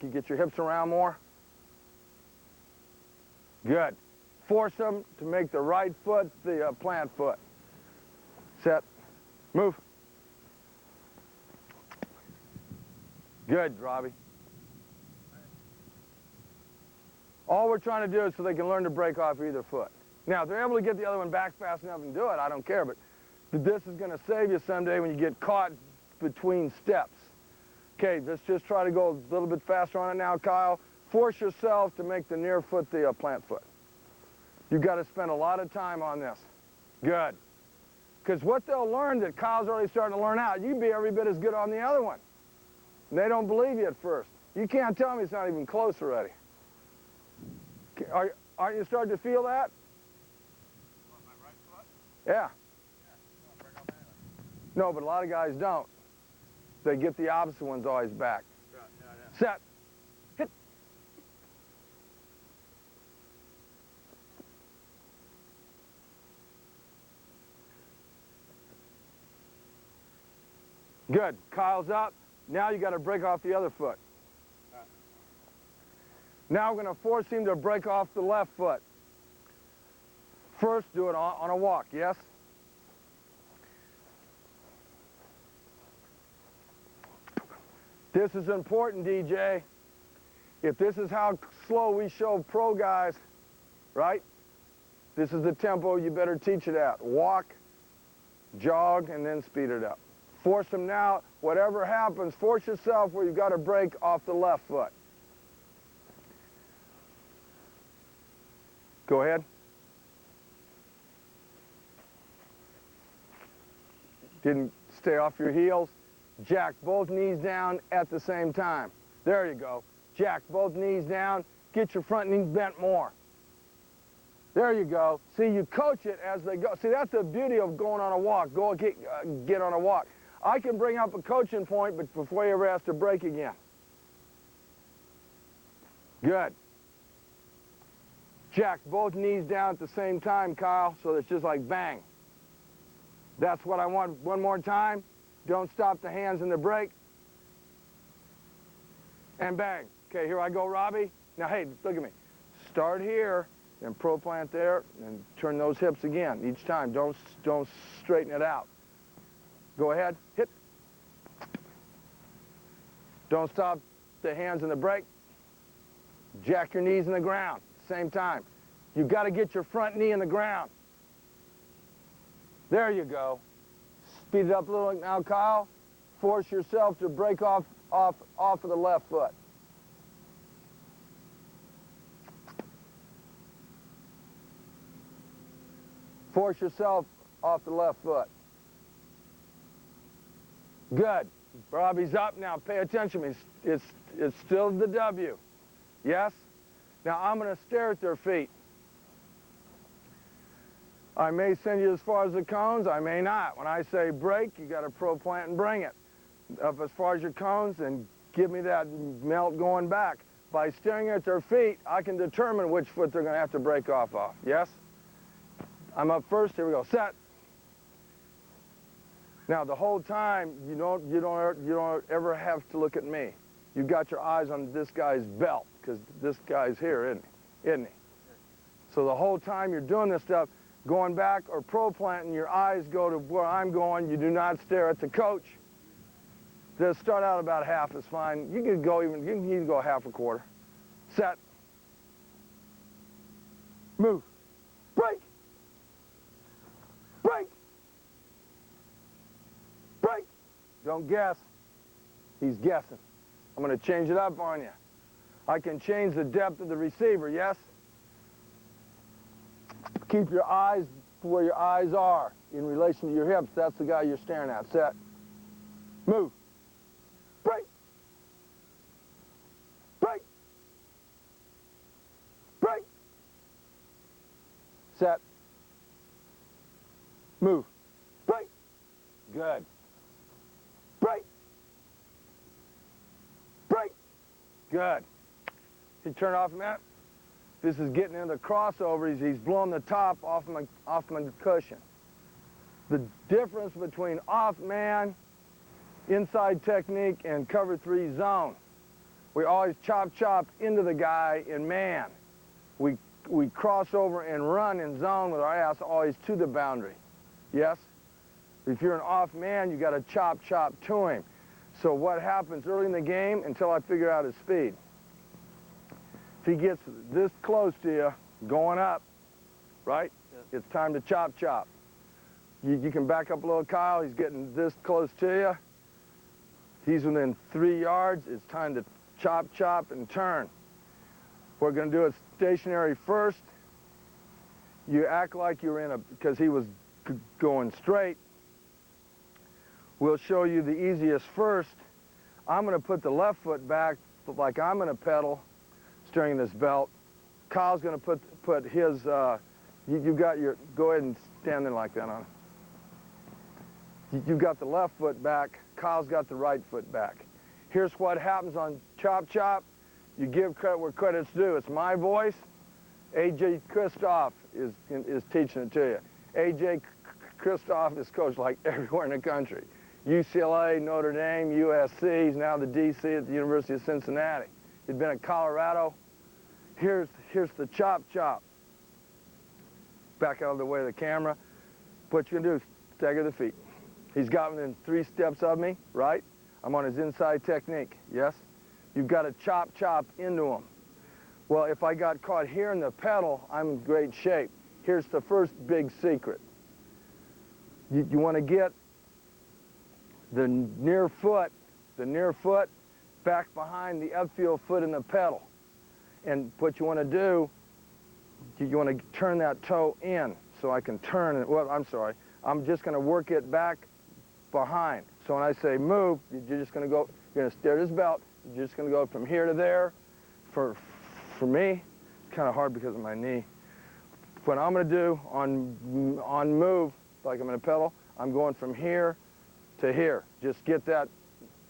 You get your hips around more. Good. Force them to make the right foot the plant foot. Set. Move. Good, Robbie. All we're trying to do is so they can learn to break off either foot. Now, if they're able to get the other one back fast enough and do it, I don't care, but this is going to save you someday when you get caught between steps. Okay, let's just try to go a little bit faster on it now, Kyle. Force yourself to make the near foot the plant foot. You've got to spend a lot of time on this. Good. Because what they'll learn that Kyle's already starting to learn out, you'd be every bit as good on the other one. And they don't believe you at first. You can't tell me it's not even close already. Aren't you starting to feel that? On my right foot? Yeah. Break off anyway. No, but a lot of guys don't. They get the opposite ones always back. Yeah, yeah. Set. Hit. Good. Kyle's up. Now you got to break off the other foot. Now we're going to force him to break off the left foot. First, do it on a walk, yes? This is important, DJ. If this is how slow we show pro guys, right? This is the tempo you better teach it at. Walk, jog, and then speed it up. Force them now. Whatever happens, force yourself where you've got to break off the left foot. Go ahead. Didn't stay off your heels. Jack both knees down at the same time. There you go. Jack both knees down. Get your front knees bent more. There you go. See, you coach it as they go. See, that's the beauty of going on a walk. Go get on a walk. I can bring up a coaching point, but before you ever have to break again. Good. Jack both knees down at the same time, Kyle, so it's just like bang. That's what I want. One more time. Don't stop the hands in the break. And bang. Okay, here I go, Robbie. Now, hey, look at me. Start here, then pro plant there, and turn those hips again each time. Don't straighten it out. Go ahead. Hit. Don't stop the hands in the break. Jack your knees in the ground. Same time. You've got to get your front knee in the ground. There you go. Speed it up a little now, Kyle. Force yourself to break off of the left foot. Force yourself off the left foot. Good. Robbie's up now. Pay attention. It's still the W. Yes? Now I'm going to stare at their feet. I may send you as far as the cones. I may not. When I say break, you got to pro plant and bring it. Up as far as your cones and give me that melt going back. By staring at their feet, I can determine which foot they're going to have to break off of. Yes? I'm up first. Here we go. Set. Now the whole time you don't ever have to look at me. You've got your eyes on this guy's belt because this guy's here, isn't he? So the whole time you're doing this stuff, going back or pro planting, your eyes go to where I'm going. You do not stare at the coach. Just start out about half is fine. You can even go half a quarter. Set. Move. Break. Break. Break. Don't guess. He's guessing. I'm going to change it up on you. I can change the depth of the receiver, yes? Keep your eyes where your eyes are in relation to your hips. That's the guy you're staring at. Set. Move. Break. Break. Break. Set. Move. Break. Good. Break. Break. Good. You turn off a minute. This is getting into the crossover. He's blowing the top off my cushion. The difference between off man, inside technique, and cover 3 zone. We always chop into the guy in man. We cross over and run in zone with our ass always to the boundary. Yes? If you're an off man, you got to chop to him. So what happens early in the game until I figure out his speed? If he gets this close to you, going up, right? Yeah. It's time to chop. You can back up a little, Kyle. He's getting this close to you. He's within 3 yards. It's time to chop and turn. We're going to do it stationary first. You act like you're in a, because he was going straight. We'll show you the easiest first. I'm going to put the left foot back like I'm going to pedal, steering this belt. Kyle's going to put his, you got your, go ahead and stand there like that on it. You've got the left foot back. Kyle's got the right foot back. Here's what happens on chop. You give credit where credit's due. It's my voice. A.J. Kristoff is teaching it to you. A.J. Kristoff is coached like everywhere in the country. UCLA, Notre Dame, USC. He's now the DC at the University of Cincinnati. He'd been at Colorado. Here's the chop. Back out of the way of the camera. What you're gonna do is stagger the feet. He's got within 3 steps of me, right? I'm on his inside technique, yes? You've got to chop into him. Well, if I got caught here in the pedal, I'm in great shape. Here's the first big secret. You want to get the near foot back behind the upfield foot in the pedal. And what you want to do, you want to turn that toe in so I can turn it. Well, I'm sorry. I'm just going to work it back behind. So when I say move, you're just going to go, you're going to stare this belt. You're just going to go from here to there. For me, it's kind of hard because of my knee. What I'm going to do on move, like I'm going to pedal, I'm going from here to here. Just get that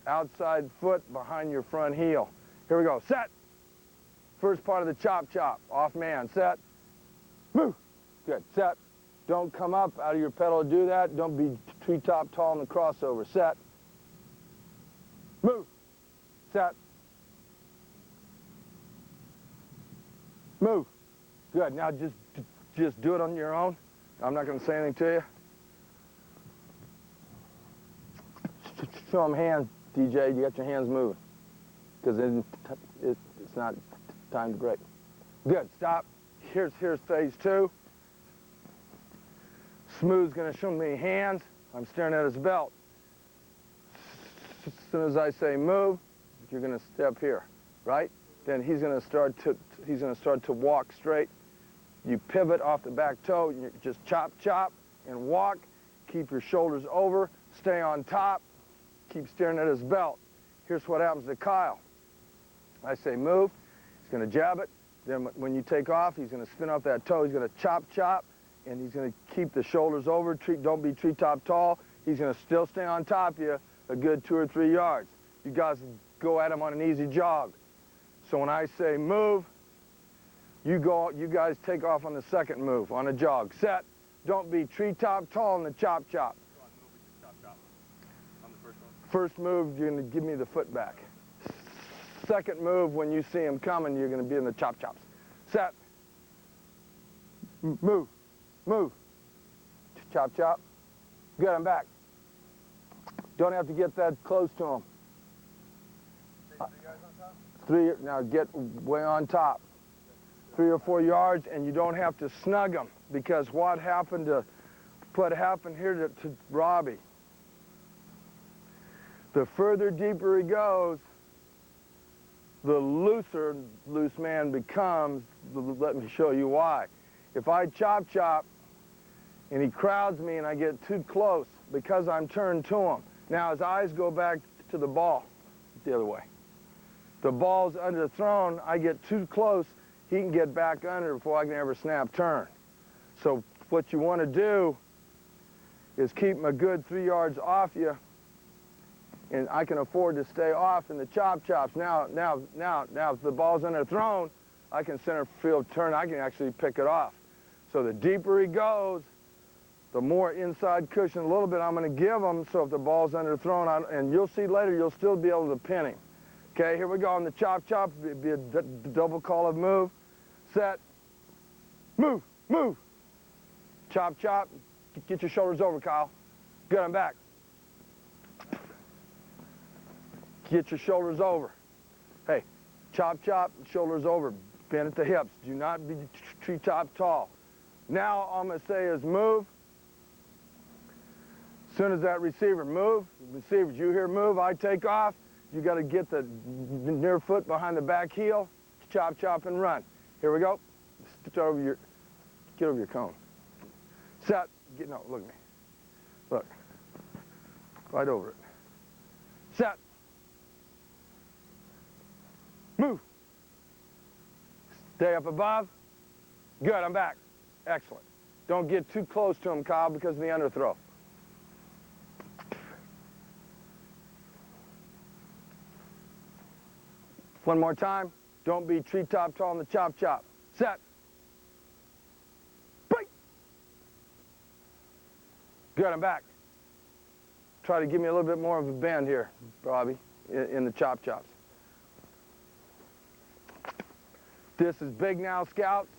outside foot behind your front heel. Here we go. Set. First part of the chop. Off man. Set. Move. Good. Set. Don't come up out of your pedal to do that. Don't be treetop tall in the crossover. Set. Move. Set. Move. Good. Now just do it on your own. I'm not going to say anything to you. Show them hands, DJ. You got your hands moving. Because it's not time to break. Good. Stop. Here's phase 2. Smooth's going to show me hands. I'm staring at his belt. As soon as I say move, you're going to step here, right? Then he's going to start to walk straight. You pivot off the back toe. You just chop and walk. Keep your shoulders over. Stay on top. Keep staring at his belt. Here's what happens to Kyle. I say move. He's going to jab it. Then when you take off, he's going to spin off that toe. He's going to chop, and he's going to keep the shoulders over. Don't be treetop tall. He's going to still stay on top of you a good 2 or 3 yards. You guys go at him on an easy jog. So when I say move, you guys take off on the second move, on a jog. Set. Don't be treetop tall in the chop. So on move, we just chop. On the first one? First move, you're going to give me the foot back. Second move, when you see him coming, you're going to be in the chops. Set. Move. Chop. Good, I'm back. Don't have to get that close to him. Take 3 guys on top? Now get way on top. 3 or 4 yards, and you don't have to snug them, because what happened here to Robbie? The further deeper he goes, the looser loose man becomes. Let me show you why. If I chop and he crowds me and I get too close, because I'm turned to him, now his eyes go back to the ball the other way. The ball's underthrown, I get too close, he can get back under before I can ever snap turn. So what you want to do is keep him a good 3 yards off you, and I can afford to stay off in the chops. Now, if the ball's underthrown, I can center field turn, I can actually pick it off. So the deeper he goes, the more inside cushion a little bit I'm going to give him, so if the ball's underthrown, and you'll see later, you'll still be able to pin him. Okay, here we go on the chop chop. It'd be a double call of move. Set. Move, move. Chop chop. Get your shoulders over, Kyle. Good, I'm back. Get your shoulders over. Hey, chop chop, shoulders over. Bend at the hips. Do not be treetop tall. Now all I'm going to say is move. As soon as that receiver move, receivers, you hear move, I take off. You got to get the near foot behind the back heel, chop, chop, and run. Here we go. Get over your cone. Set. No, look at me. Look. Right over it. Set. Move. Stay up above. Good, I'm back. Excellent. Don't get too close to him, Kyle, because of the underthrow. One more time. Don't be treetop tall in the chop chop. Set. Break. Good, I'm back. Try to give me a little bit more of a bend here, Bobby, in the chop chops. This is big now, scouts.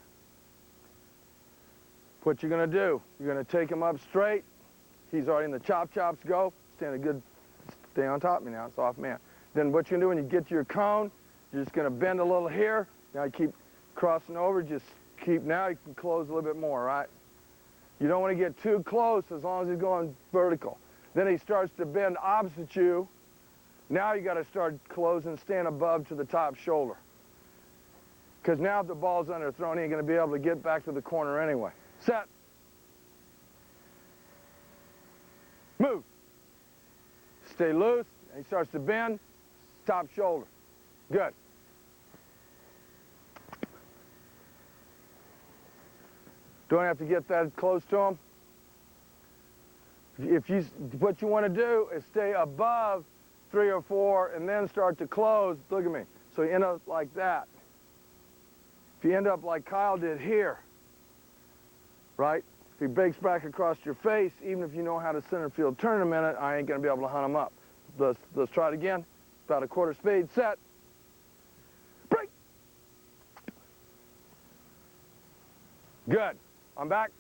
What you're going to do, you're going to take him up straight. He's already in the chop chops, go. Stay on top of me now, it's off man. Then what you're going to do when you get to your cone, you're just going to bend a little here. Now you keep crossing over, just keep, now you can close a little bit more, right? You don't want to get too close as long as he's going vertical. Then he starts to bend opposite you. Now you got to start closing, stand above to the top shoulder. Because now if the ball's underthrown, he ain't going to be able to get back to the corner anyway. Set. Move. Stay loose. And he starts to bend. Top shoulder. Good. Don't have to get that close to him. What you want to do is stay above 3 or 4 and then start to close. Look at me. So you end up like that. If you end up like Kyle did here, right? If he breaks back across your face, even if you know how to center field turn in a minute, I ain't going to be able to hunt him up. Let's try it again. About a quarter speed. Set. Break. Good. I'm back.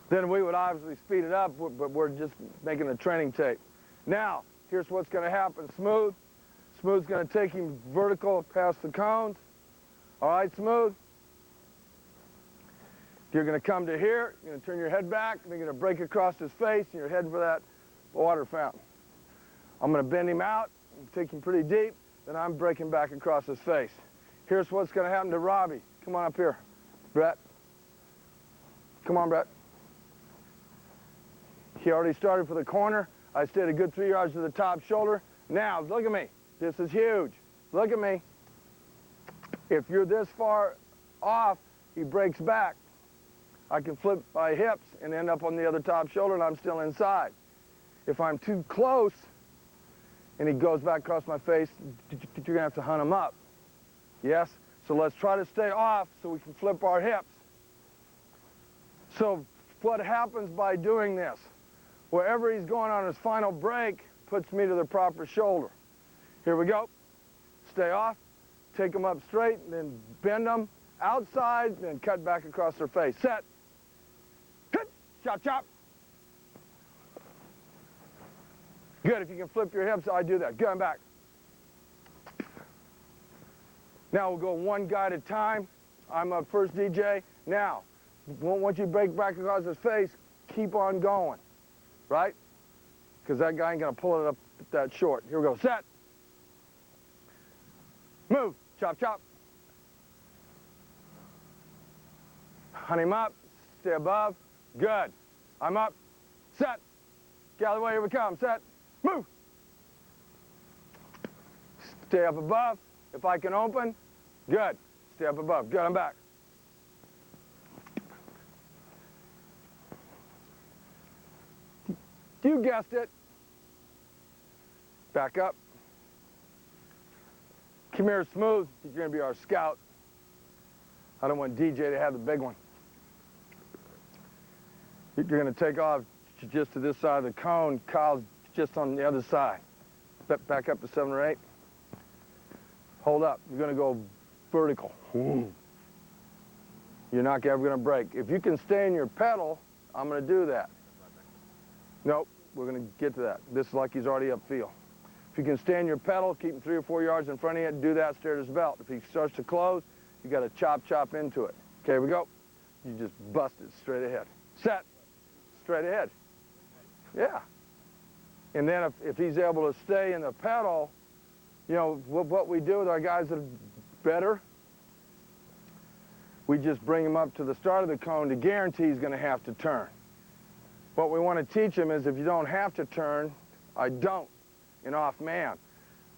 Then we would obviously speed it up, but we're just making a training tape. Now, here's what's going to happen. Smooth. Smooth's going to take him vertical past the cones. All right, Smooth. You're going to come to here. You're going to turn your head back. And you're going to break across his face, and you're heading for that water fountain. I'm going to bend him out and take him pretty deep. Then I'm breaking back across his face. Here's what's going to happen to Robbie. Come on up here, Brett. Come on, Brett. He already started for the corner. I stayed a good 3 yards to the top shoulder. Now, look at me. This is huge. Look at me. If you're this far off, he breaks back. I can flip my hips and end up on the other top shoulder, and I'm still inside. If I'm too close and he goes back across my face, you're going to have to hunt him up. Yes? So let's try to stay off so we can flip our hips. So what happens by doing this? Wherever he's going on his final break puts me to the proper shoulder. Here we go. Stay off. Take them up straight, and then bend them outside, then cut back across their face. Set. Hit. Chop, chop. Good. If you can flip your hips, I do that. Good. I'm back. Now we'll go one guy at a time. I'm up first, DJ. Now, once you break back across his face, keep on going. Right? Because that guy ain't going to pull it up that short. Here we go. Set. Move. Chop, chop. Hunt him up. Stay above. Good. I'm up. Set. Get out of the way. Here we come. Set. Move. Stay up above. If I can open, good. Stay up above. Good. I'm back. You guessed it. Back up. Come here, Smooth. You're going to be our scout. I don't want DJ to have the big one. You're going to take off just to this side of the cone. Kyle's just on the other side. Back up to 7 or 8. Hold up. You're going to go vertical. You're not ever going to break. If you can stay in your pedal, I'm going to do that. Nope, we're going to get to that. This is like he's already upfield. If you can stay in your pedal, keep him 3 or 4 yards in front of you, do that, stare at his belt. If he starts to close, you got to chop into it. Okay, here we go. You just bust it straight ahead. Set. Straight ahead. Yeah. And then if he's able to stay in the pedal, you know, what we do with our guys that are better, we just bring him up to the start of the cone to guarantee he's going to have to turn. What we want to teach him is if you don't have to turn, I don't, in off man.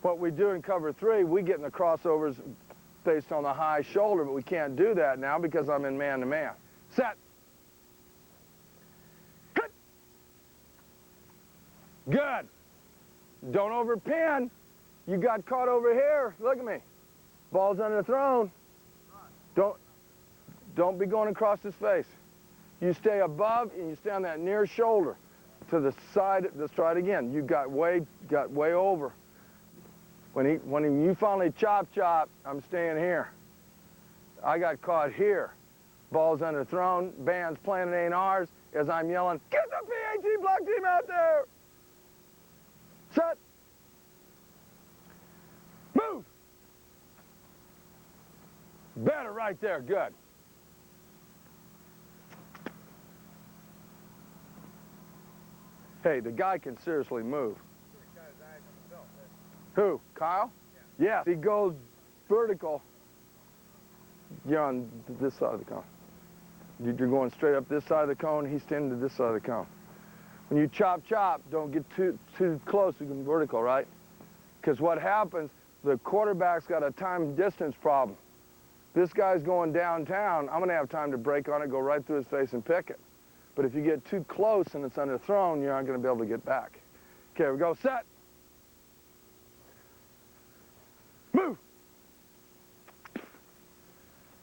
What we do in cover 3, we get in the crossovers based on the high shoulder, but we can't do that now because I'm in man-to-man. Set. Hit. Good. Don't overpin. You got caught over here. Look at me. Ball's underthrown. Don't be going across his face. You stay above and you stay on that near shoulder to the side. Let's try it again. You got way over. When you finally chop, I'm staying here. I got caught here. Ball's underthrown. Band's playing, it ain't ours. As I'm yelling, get the PAT block team out there. Set. Move. Better right there. Good. Hey, the guy can seriously move. Who? Kyle? Yeah. Yes. He goes vertical. You're on this side of the cone. You're going straight up this side of the cone. He's standing to this side of the cone. When you chop, don't get too close. You can vertical, right? Because what happens, the quarterback's got a time distance problem. This guy's going downtown. I'm going to have time to break on it, go right through his face and pick it. But if you get too close and it's underthrown, you're not going to be able to get back. Okay, we go. Set. Move.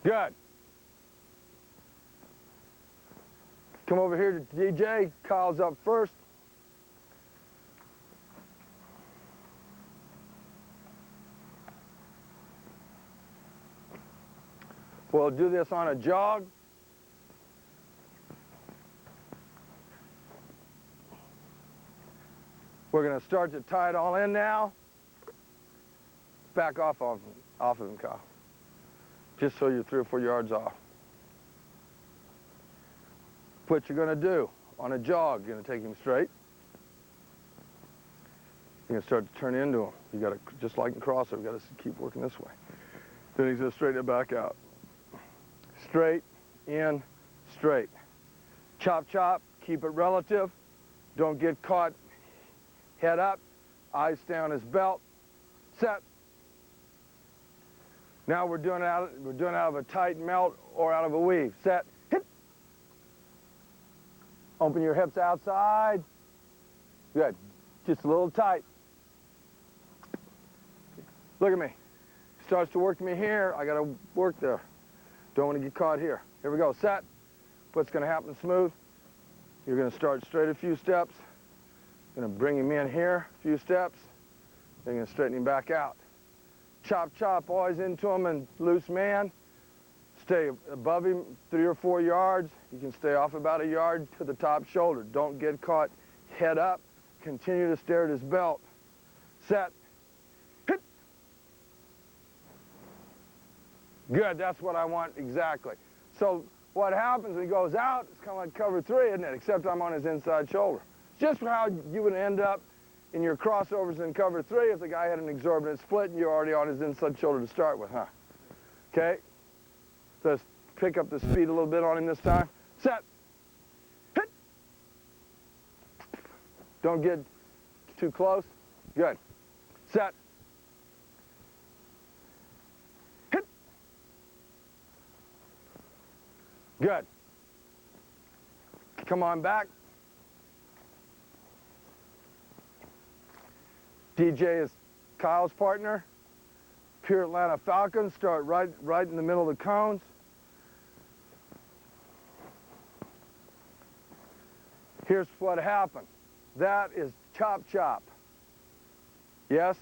Good. Come over here to DJ. Kyle's up first. We'll do this on a jog. We're going to start to tie it all in now. Back off of him, Kyle. Just so you're 3 or 4 yards off. What you're going to do on a jog, you're going to take him straight. You're going to start to turn into him. You got to, just like in crossover, you got to keep working this way. Then he's going to straighten it back out. Straight, in, straight. Chop, keep it relative. Don't get caught. Head up, eyes stay on his belt. Set. Now we're doing it out of a tight melt or out of a weave. Set. Hit. Open your hips outside. Good. Just a little tight. Look at me. Starts to work me here. I got to work there. Don't want to get caught here. Here we go. Set. What's going to happen smooth? You're going to start straight a few steps. Going to bring him in here a few steps. Then going to straighten him back out. Chop, always into him and loose man. Stay above him 3 or 4 yards. You can stay off about a yard to the top shoulder. Don't get caught. Head up. Continue to stare at his belt. Set. Hit. Good, that's what I want exactly. So what happens when he goes out, it's kind of like cover 3, isn't it? Except I'm on his inside shoulder. Just how you would end up in your crossovers in cover 3 if the guy had an exorbitant split and you're already on his inside shoulder to start with, huh? Okay? Let's pick up the speed a little bit on him this time. Set. Hit. Don't get too close. Good. Set. Hit. Good. Come on back. DJ is Kyle's partner. Pure Atlanta Falcons start right in the middle of the cones. Here's what happened. That is chop chop. Yes?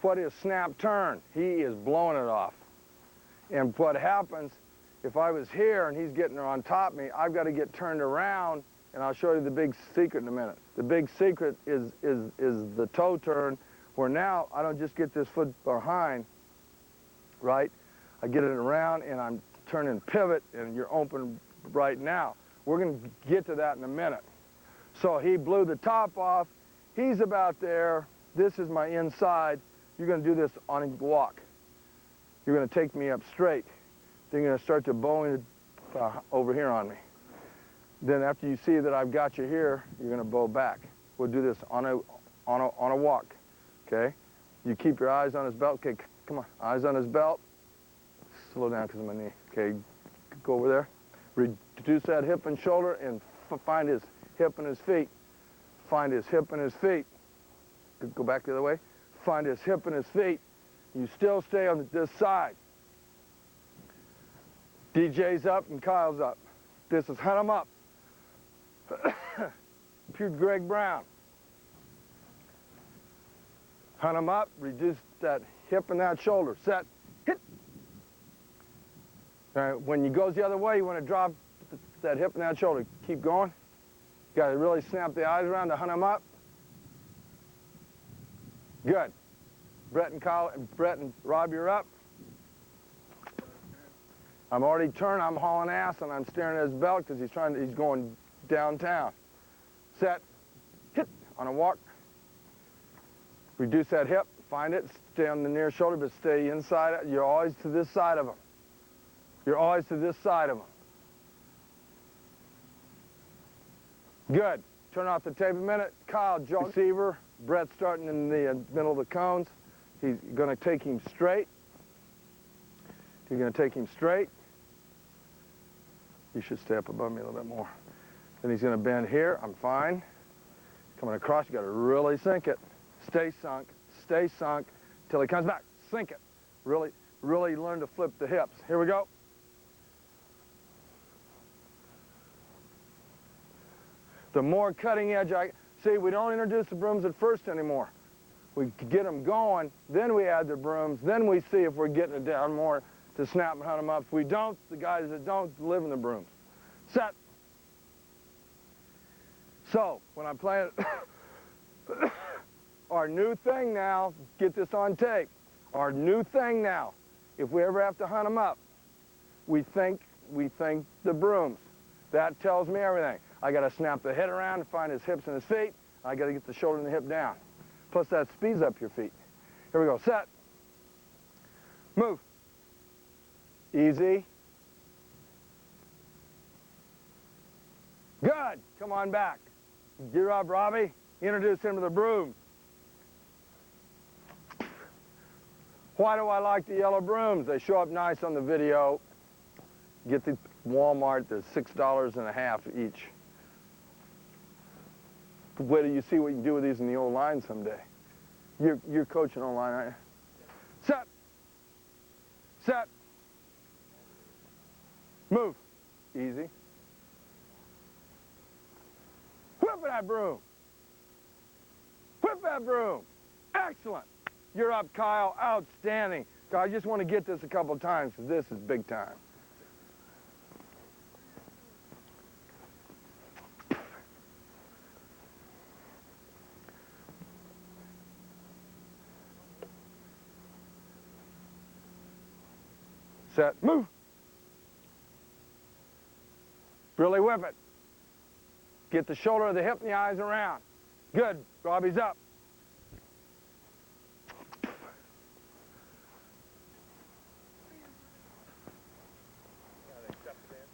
What is snap turn? He is blowing it off. And what happens, if I was here and he's getting on top of me, I've got to get turned around, and I'll show you the big secret in a minute. The big secret is the toe turn, where now I don't just get this foot behind, right? I get it around and I'm turning pivot, and you're open right now. We're going to get to that in a minute. So he blew the top off. He's about there. This is my inside. You're going to do this on a walk. You're going to take me up straight. Then you're going to start to bow over here on me. Then after you see that I've got you here, you're going to bow back. We'll do this on a walk, okay? You keep your eyes on his belt. Okay, come on, eyes on his belt. Slow down because of my knee. Okay, go over there. Reduce that hip and shoulder and find his hip and his feet. Find his hip and his feet. Go back the other way. Find his hip and his feet. You still stay on this side. DJ's up and Kyle's up. This is hunt him up. Pure Greg Brown. Hunt him up, reduce that hip and that shoulder. Set, hit. All right, when he goes the other way, you want to drop that hip and that shoulder. Keep going. You got to really snap the eyes around to hunt him up. Good. Brett and Rob, you're up. I'm already turned, I'm hauling ass, and I'm staring at his belt because he's going downtown. Set, hit, on a walk. Reduce that hip, find it, stay on the near shoulder, but stay inside. You're always to this side of him. You're always to this side of him. Good. Turn off the tape a minute. Kyle, Joe, receiver. Brett's starting in the middle of the cones. He's going to take him straight. You're going to take him straight. You should stay up above me a little bit more. Then he's going to bend here. I'm fine. Coming across, you got to really sink it. Stay sunk till he comes back. Sink it. Really, really learn to flip the hips. Here we go. The more cutting edge see, we don't introduce the brooms at first anymore. We get them going, then we add the brooms, then we see if we're getting it down more to snap and hunt them up. If we don't, the guys that don't live in the brooms. Set. So, when I'm playing, our new thing now, get this on tape, our new thing now, if we ever have to hunt them up, we think the brooms. That tells me everything. I got to snap the head around and find his hips and his feet. I got to get the shoulder and the hip down. Plus that speeds up your feet. Here we go. Set. Move. Easy. Good. Come on back. Gear up, Robbie. Introduce him to the brooms. Why do I like the yellow brooms? They show up nice on the video. Get the Walmart, they're $6.50 each. Wait till you see what you can do with these in the old line someday. You're coaching online, aren't you? Set. Set. Move. Easy. Whip that broom. Whip that broom. Excellent. You're up, Kyle. Outstanding. I just want to get this a couple of times because this is big time. Set, move. Really whip it. Get the shoulder, the hip, and the eyes around. Good. Robbie's up.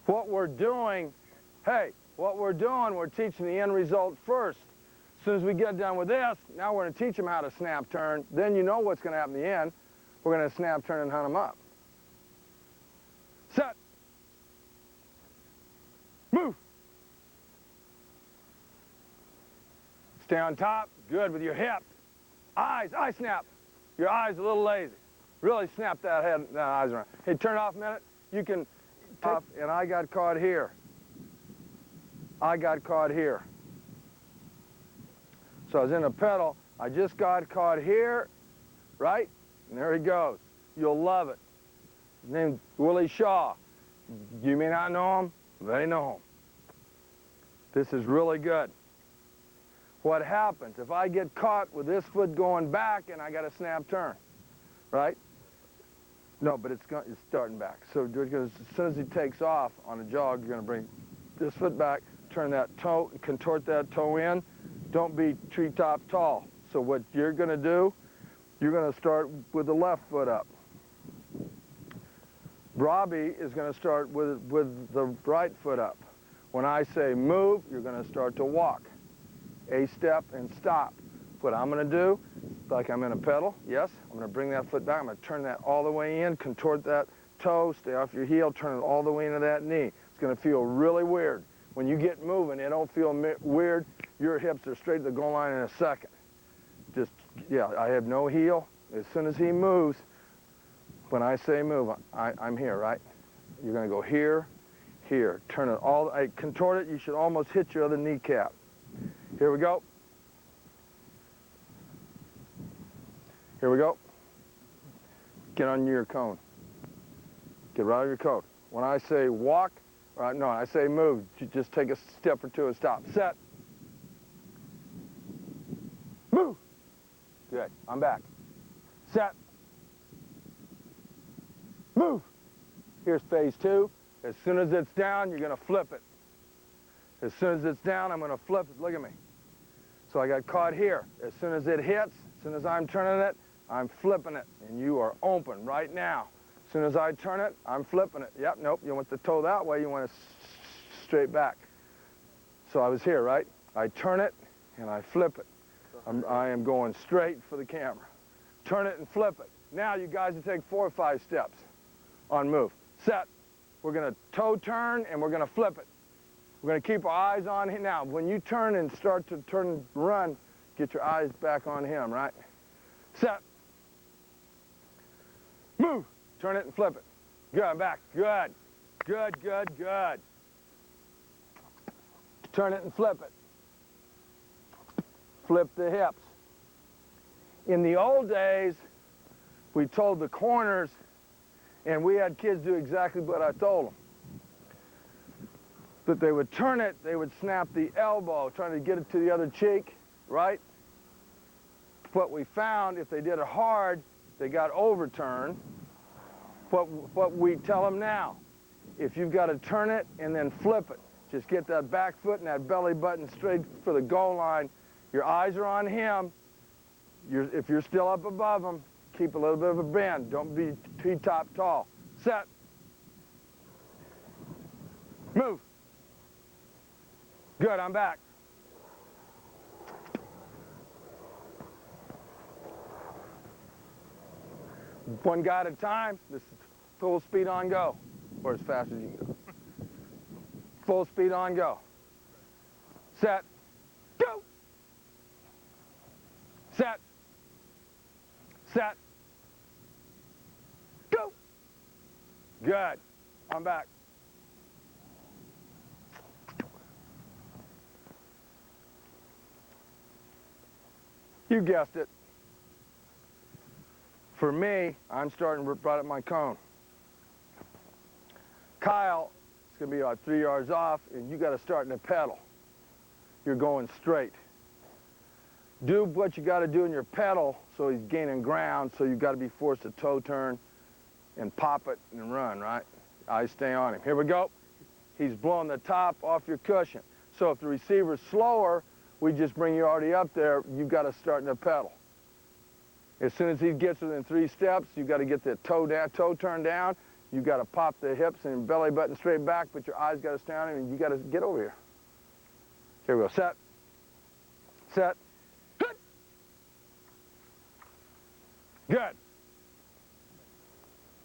What we're doing, we're teaching the end result first. As soon as we get done with this, now we're going to teach them how to snap turn. Then you know what's going to happen in the end. We're going to snap turn and hunt them up. Set. Move. Stay on top. Good with your hip. Eyes. Eye snap. Your eyes a little lazy. Really snap that head and eyes around. Hey, turn it off a minute. You can top, and I got caught here. I got caught here. So I was in a pedal. I just got caught here, right? And there he goes. You'll love it. His name's Willie Shaw. You may not know him, they know him. This is really good. What happens if I get caught with this foot going back and I got a snap turn, right? No, but it's starting back. So as soon as he takes off on a jog, you're going to bring this foot back, turn that toe, contort that toe in. Don't be treetop tall. So what you're going to do, you're going to start with the left foot up. Robbie is going to start with the right foot up. When I say move, you're going to start to walk. A step and stop. What I'm going to do, like I'm in a pedal, yes, I'm going to bring that foot back. I'm going to turn that all the way in, contort that toe, stay off your heel, turn it all the way into that knee. It's going to feel really weird. When you get moving, it don't feel weird. Your hips are straight to the goal line in a second. Just, yeah, I have no heel. As soon as he moves, when I say move, I'm here, right? You're going to go here, here. Turn it all, contort it. You should almost hit your other kneecap. Here we go. Here we go. Get on your cone. Get right on your cone. When I say walk, no, I say move, you just take a step or two and stop. Set. Move. Good. I'm back. Set. Move. Here's phase 2. As soon as it's down, you're going to flip it. As soon as it's down, I'm going to flip it. Look at me. So I got caught here. As soon as it hits, as soon as I'm turning it, I'm flipping it. And you are open right now. As soon as I turn it, I'm flipping it. Yep, nope, you want the toe that way, you want it straight back. So I was here, right? I turn it, and I flip it. I am going straight for the camera. Turn it and flip it. Now you guys will take 4 or 5 steps on move. Set. We're going to toe turn, and we're going to flip it. We're going to keep our eyes on him. Now, when you turn and start to turn and run, get your eyes back on him, right? Set. Move. Turn it and flip it. Good, I'm back. Good. Good, good, good. Turn it and flip it. Flip the hips. In the old days, we told the corners, and we had kids do exactly what I told them. That they would turn it, they would snap the elbow, trying to get it to the other cheek, right? What we found, if they did it hard, they got overturned. What we tell them now, if you've got to turn it and then flip it, just get that back foot and that belly button straight for the goal line. Your eyes are on him. If you're still up above him, keep a little bit of a bend. Don't be T-top tall. Set. Move. Good, I'm back. One guy at a time. This is full speed on go, or as fast as you can go. Full speed on go. Set. Go. Set. Set. Go. Good. I'm back. You guessed it. For me, I'm starting right at my cone. Kyle, it's going to be about 3 yards off, and you got to start in a pedal. You're going straight. Do what you got to do in your pedal so he's gaining ground, so you've got to be forced to toe turn and pop it and run, right? I stay on him. Here we go. He's blowing the top off your cushion. So if the receiver's slower, we just bring you already up there, you've got to start in a pedal. As soon as he gets within 3 steps, you've got to get the toe turned down. You've got to pop the hips and belly button straight back, but your eyes got to stay on him, and you got to get over here. Here we go. Set. Set. Good. Good.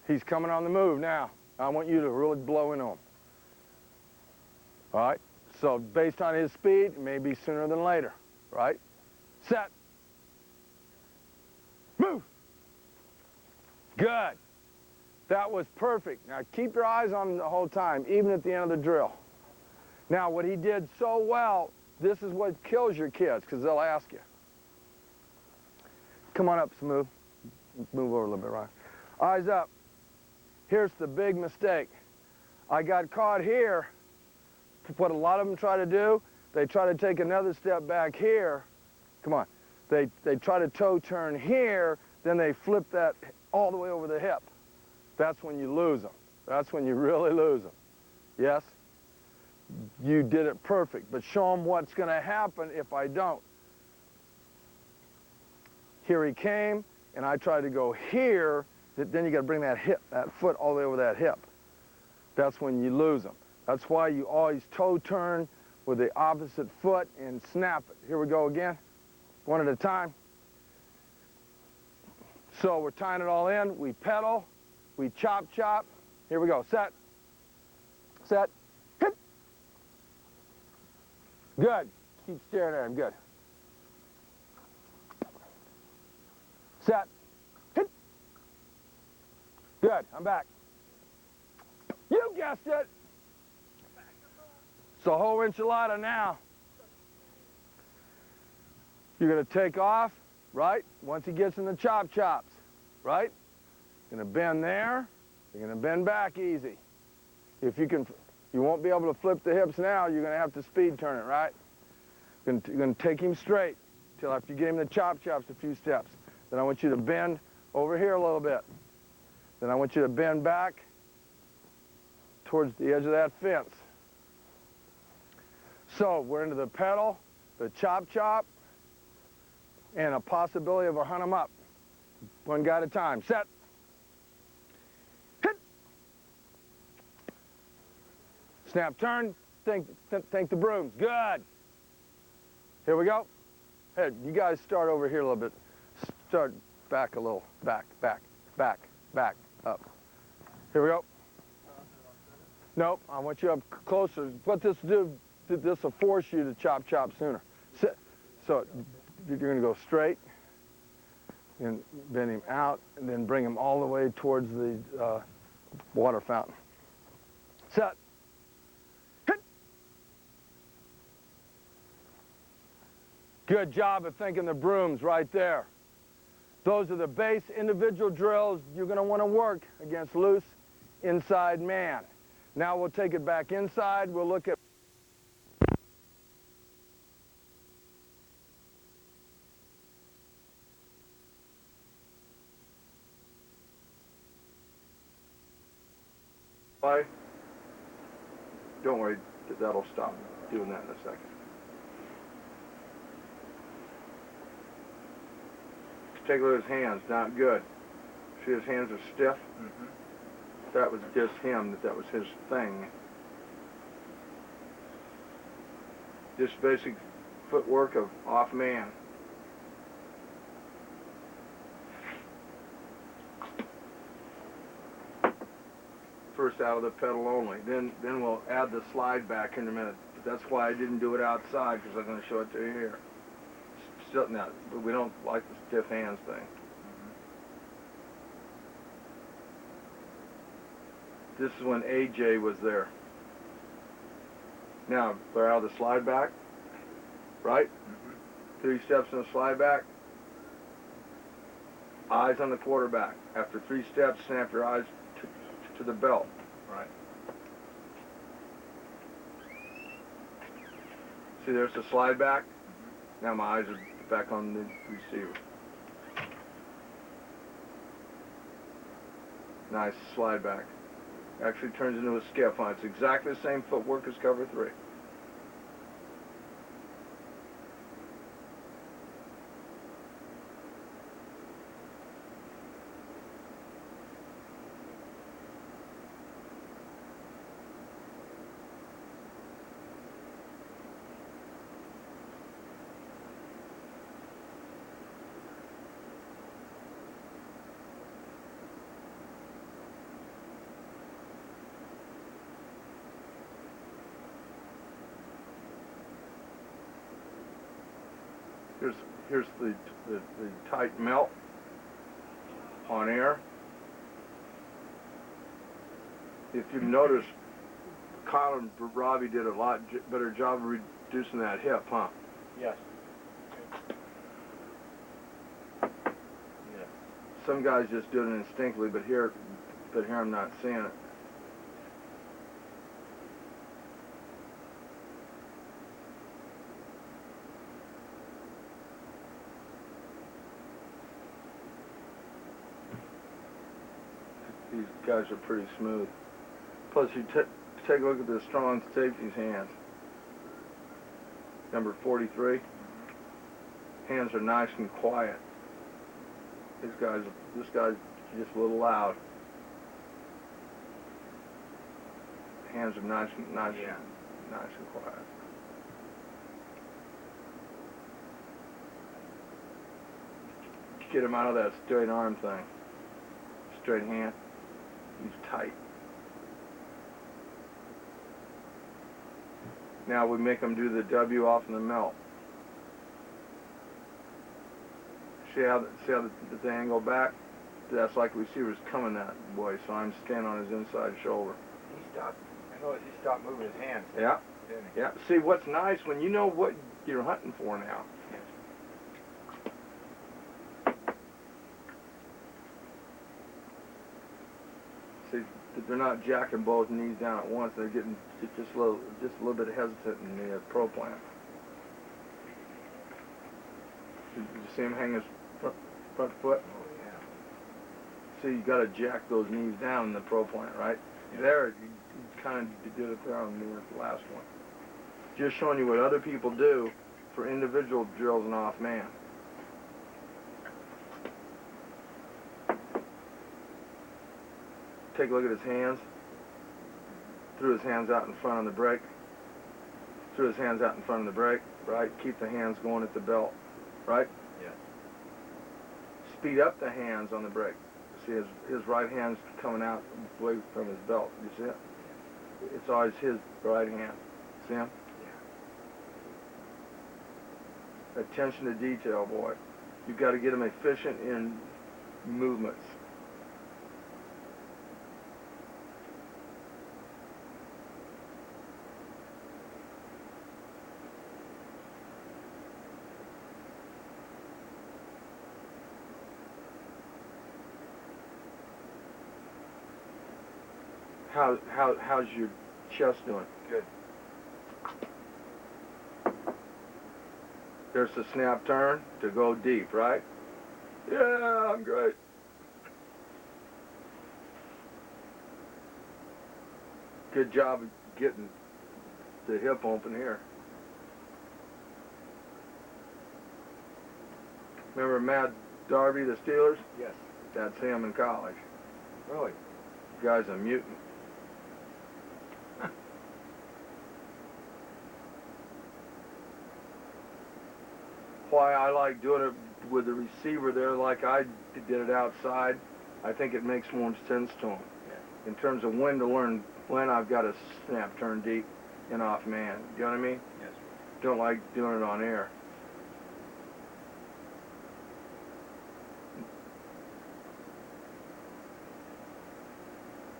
He's coming on the move now. I want you to really blow in on him. All right? So based on his speed, it may be sooner than later, right? Set. Move. Good. That was perfect. Now keep your eyes on him the whole time, even at the end of the drill. Now what he did so well, this is what kills your kids, because they'll ask you. Come on up, Smooth. Move over a little bit, Ryan. Eyes up. Here's the big mistake. I got caught here. What a lot of them try to do, they try to take another step back here. Come on. They try to toe turn here, then they flip that all the way over the hip. That's when you lose them. That's when you really lose them. Yes? You did it perfect, but show them what's going to happen if I don't. Here he came, and I tried to go here, then you got to bring that foot all the way over that hip. That's when you lose them. That's why you always toe turn with the opposite foot and snap it. Here we go again, one at a time. So we're tying it all in. We pedal, we chop, chop. Here we go, set, set, hit. Good, keep staring at him, good. Set, hit. Good, I'm back. You guessed it. So whole enchilada now. You're going to take off, right? Once he gets in the chop chops, right? You're going to bend there. You're going to bend back easy. If you can, you won't be able to flip the hips now. You're going to have to speed turn it, right? You're going to take him straight till after you get him the chop chops a few steps. Then I want you to bend over here a little bit. Then I want you to bend back towards the edge of that fence. So we're into the pedal, the chop chop, and a possibility of a hunt 'em up. One guy at a time. Set. Hit. Snap turn. Think the brooms. Good. Here we go. Hey, you guys start over here a little bit. Start back a little. Back, back, back, back, up. Here we go. Nope, I want you up closer. What this will do, this will force you to chop sooner. So you're going to go straight and bend him out and then bring him all the way towards the water fountain. Set. Hit. Good job of thinking the brooms right there. Those are the base individual drills you're going to want to work against loose inside man. Now we'll take it back inside. We'll look at don't worry, that'll stop doing that in a second. Take a look at his hands, not good. See his hands are stiff? Mm-hmm. That was just him, that was his thing. Just basic footwork of off man. First out of the pedal only. Then we'll add the slide back in a minute. But that's why I didn't do it outside, because I'm going to show it to you here. Still, now, but we don't like the stiff hands thing. This is when AJ was there. Now, we're out of the slide back, right? Mm-hmm. 3 steps in the slide back. Eyes on the quarterback. After 3 steps, snap your eyes to the belt. Right. See, there's the slide back. Mm-hmm. Now my eyes are back on the receiver. Nice slide back. Actually turns into a skiff on. It's exactly the same footwork as cover 3. Here's the tight melt on air. If you notice, Kyle and Robbie did a lot better job of reducing that hip, huh? Yes. some guys just do it instinctively, but here I'm not seeing it. These guys are pretty smooth. Plus, you take a look at the strong safety's hands. Number 43. Hands are nice and quiet. This guy's just a little loud. Hands are nice and quiet. Get him out of that straight arm thing. Straight hand. He's tight. Now we make him do the W off in the melt. See how the angle back? That's like receiver's coming that way, so I'm standing on his inside shoulder. He stopped. I know he stopped moving his hands. Yeah. Didn't he? Yeah. See, what's nice when you know what you're hunting for now. See, they're not jacking both knees down at once. They're getting just a little bit hesitant in the pro plant. Did you see him hang his front foot? Oh yeah. See, you got to jack those knees down in the pro plant, right? Yeah. There, you kind of did it there on the last one. Just showing you what other people do for individual drills and off man. Take a look at his hands. Threw his hands out in front on the brake. Threw his hands out in front of the brake, right? Keep the hands going at the belt, right? Yeah. Speed up the hands on the brake. See his right hand's coming out away from his belt. You see it? It's always his right hand. See him? Yeah. Attention to detail, boy. You've got to get him efficient in movements. How's your chest doing? Good. There's the snap turn to go deep, right? Yeah, I'm great. Good job of getting the hip open here. Remember Matt Darby, the Steelers? Yes. That's him in college. Really? The guy's a mutant. Why I like doing it with the receiver there like I did it outside, I think it makes more sense to him. Yeah. In terms of when to learn, when I've got to snap turn deep and off man. You know what I mean? Yes. Don't like doing it on air.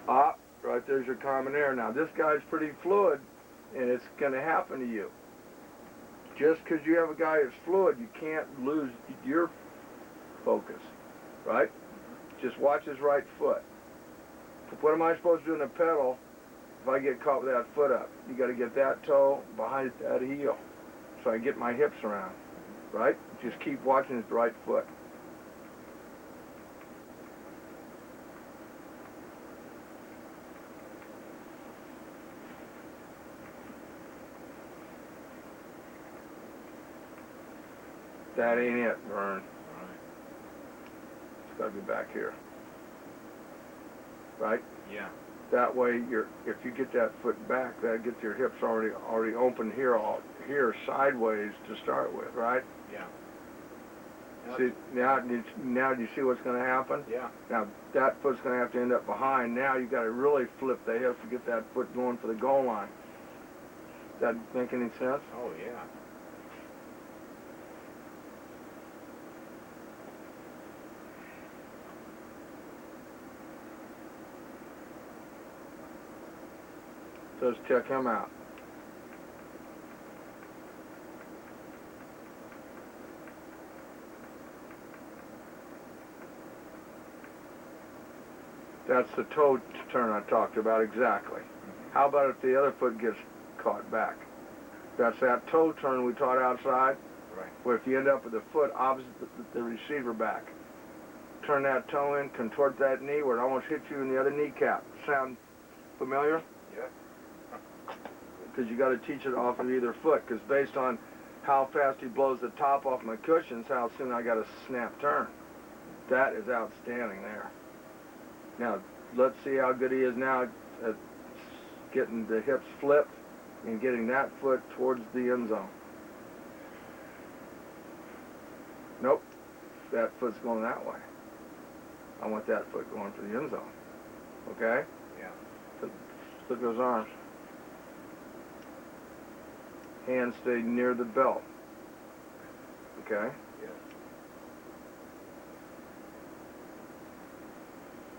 Ah, right there's your common air. Now this guy's pretty fluid, and it's going to happen to you. Just because you have a guy that's fluid, you can't lose your focus, right? Just watch his right foot. What am I supposed to do in the pedal if I get caught with that foot up? You got to get that toe behind that heel so I get my hips around, right? Just keep watching his right foot. That ain't it, Vern. Right. It's got to be back here. Right? Yeah. That way, if you get that foot back, that gets your hips already open here sideways to start with, right? Yeah. See, now do you see what's going to happen? Yeah. Now that foot's going to have to end up behind. Now you got to really flip the hips to get that foot going for the goal line. Does that make any sense? Oh yeah. So let's check him out. That's the toe turn I talked about exactly. How about if the other foot gets caught back? That's that toe turn we taught outside. Right. Where if you end up with the foot opposite the receiver back, turn that toe in, contort that knee where it almost hits you in the other kneecap. Sound familiar? Yeah. Because you got to teach it off of either foot. Because based on how fast he blows the top off my cushions, how soon I got a snap turn. That is outstanding there. Now let's see how good he is now at getting the hips flipped and getting that foot towards the end zone. Nope, that foot's going that way. I want that foot going for the end zone. Okay? Yeah. Look at those arms. Hands stay near the belt. Okay? Yeah.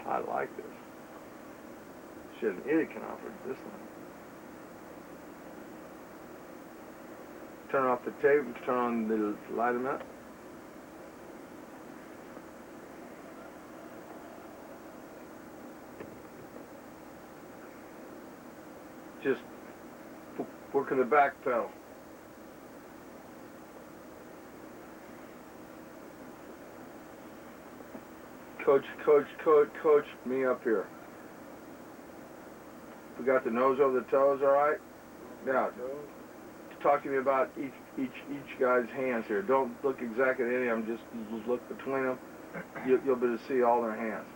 I like this. Shit, an idiot can offer this one. Turn off the tape, turn on the light emitter. Just working the back pedal. Coach me up here. We got the nose over the toes, all right? Now, talk to me about each guy's hands here. Don't look exactly at any of them. Just look between them. You'll be able to see all their hands.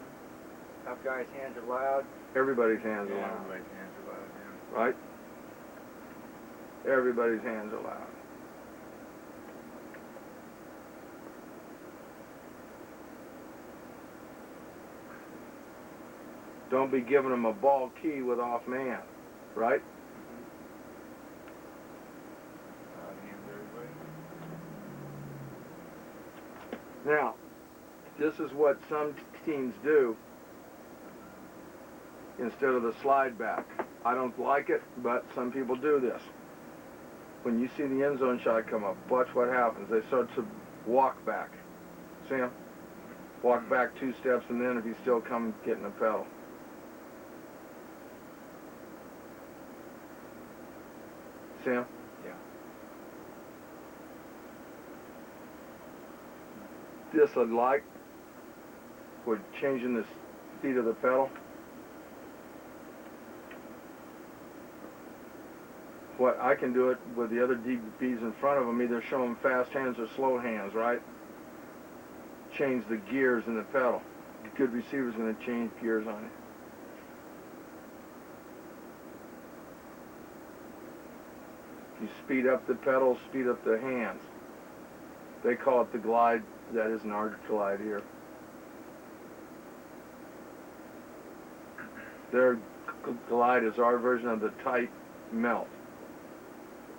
Tough guy's hands are loud. Everybody's hands are Yeah, loud. everybody's hands are loud, yeah. Right? Everybody's hands are loud. Don't be giving them a ball key with off man, right? Now, this is what some teams do instead of the slide back. I don't like it, but some people do this. When you see the end zone shot come up, watch what happens. They start to walk back. See him? Walk back 2 steps, and then if you still come, get in the pedal. See him? Yeah. This I like. We're changing the speed of the pedal. What I can do it with the other DBs in front of them, either show them fast hands or slow hands, right? Change the gears in the pedal. A good receiver's going to change gears on you. You speed up the pedal, speed up the hands. They call it the glide. That isn't our glide here. Their glide is our version of the tight melt,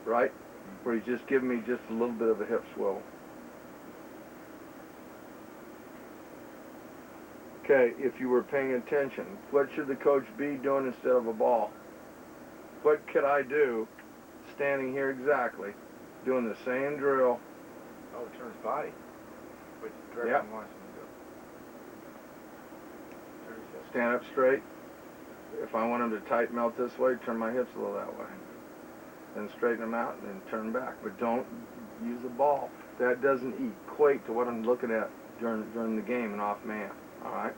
right? Where he's just giving me just a little bit of a hip swivel. Okay, if you were paying attention, what should the coach be doing instead of a ball? What could I do standing here exactly, doing the same drill? Oh, turn his body. Which direction Yep. he wants him to go. Turn his hips. Stand up straight. If I want him to tight melt this way, turn my hips a little that way. Then straighten them out and then turn back. But don't use the ball. That doesn't equate to what I'm looking at during the game and off man. All right?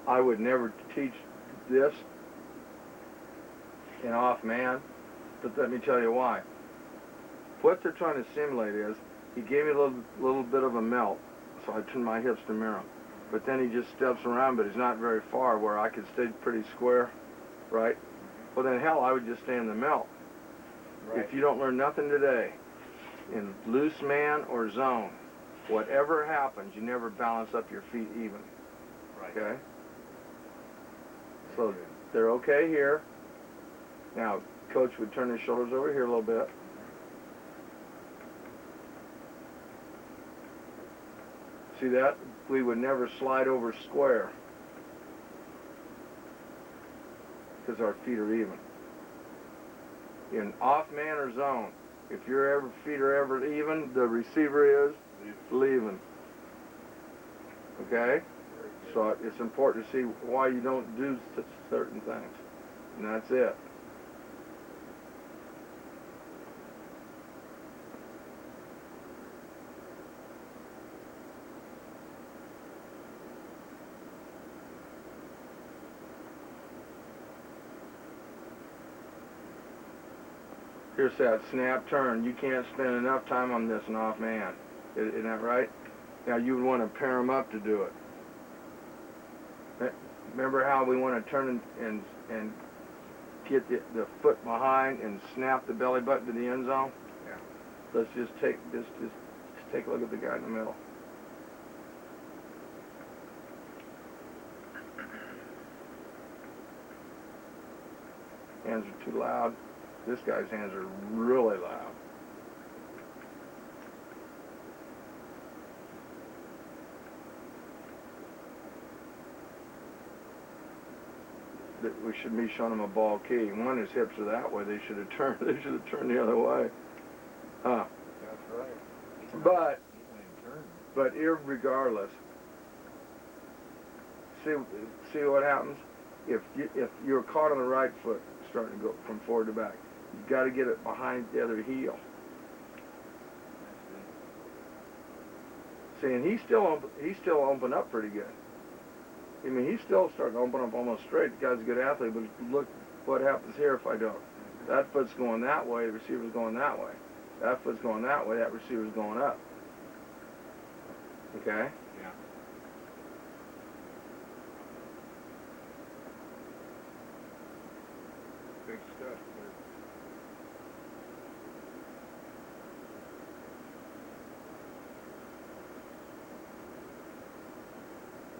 I would never teach this in off man, but let me tell you why. What they're trying to simulate is, he gave me a little bit of a melt, so I turned my hips to mirror him. But then he just steps around, but he's not very far where I could stay pretty square, right? Well then hell, I would just stay in the melt. Right. If you don't learn nothing today, in loose man or zone, whatever happens, you never balance up your feet even, Right. okay? So they're okay here. Now, coach would turn his shoulders over here a little bit. See that? We would never slide over square because our feet are even. In off man or zone, if your feet are ever even, the receiver is leaving. Okay? So it's important to see why you don't do such certain things. And that's it. Here's that snap turn. You can't spend enough time on this and off man. Isn't that right? Now you would want to pair them up to do it. Remember how we want to turn and get the foot behind and snap the belly button to the end zone? Yeah. Let's just take take a look at the guy in the middle. Hands are too loud. This guy's hands are really loud. We should be showing him a ball key. One, his hips are that way. They should have turned. They should have turned the other way. Huh? That's right. But irregardless, see what happens if you're caught on the right foot, starting to go from forward to back. You've got to get it behind the other heel. See, and he's still open up pretty good. I mean, he's still starting to open up almost straight. The guy's a good athlete, but look what happens here if I don't. That foot's going that way, the receiver's going that way. That foot's going that way, that receiver's going up. Okay? Yeah. Big stuff.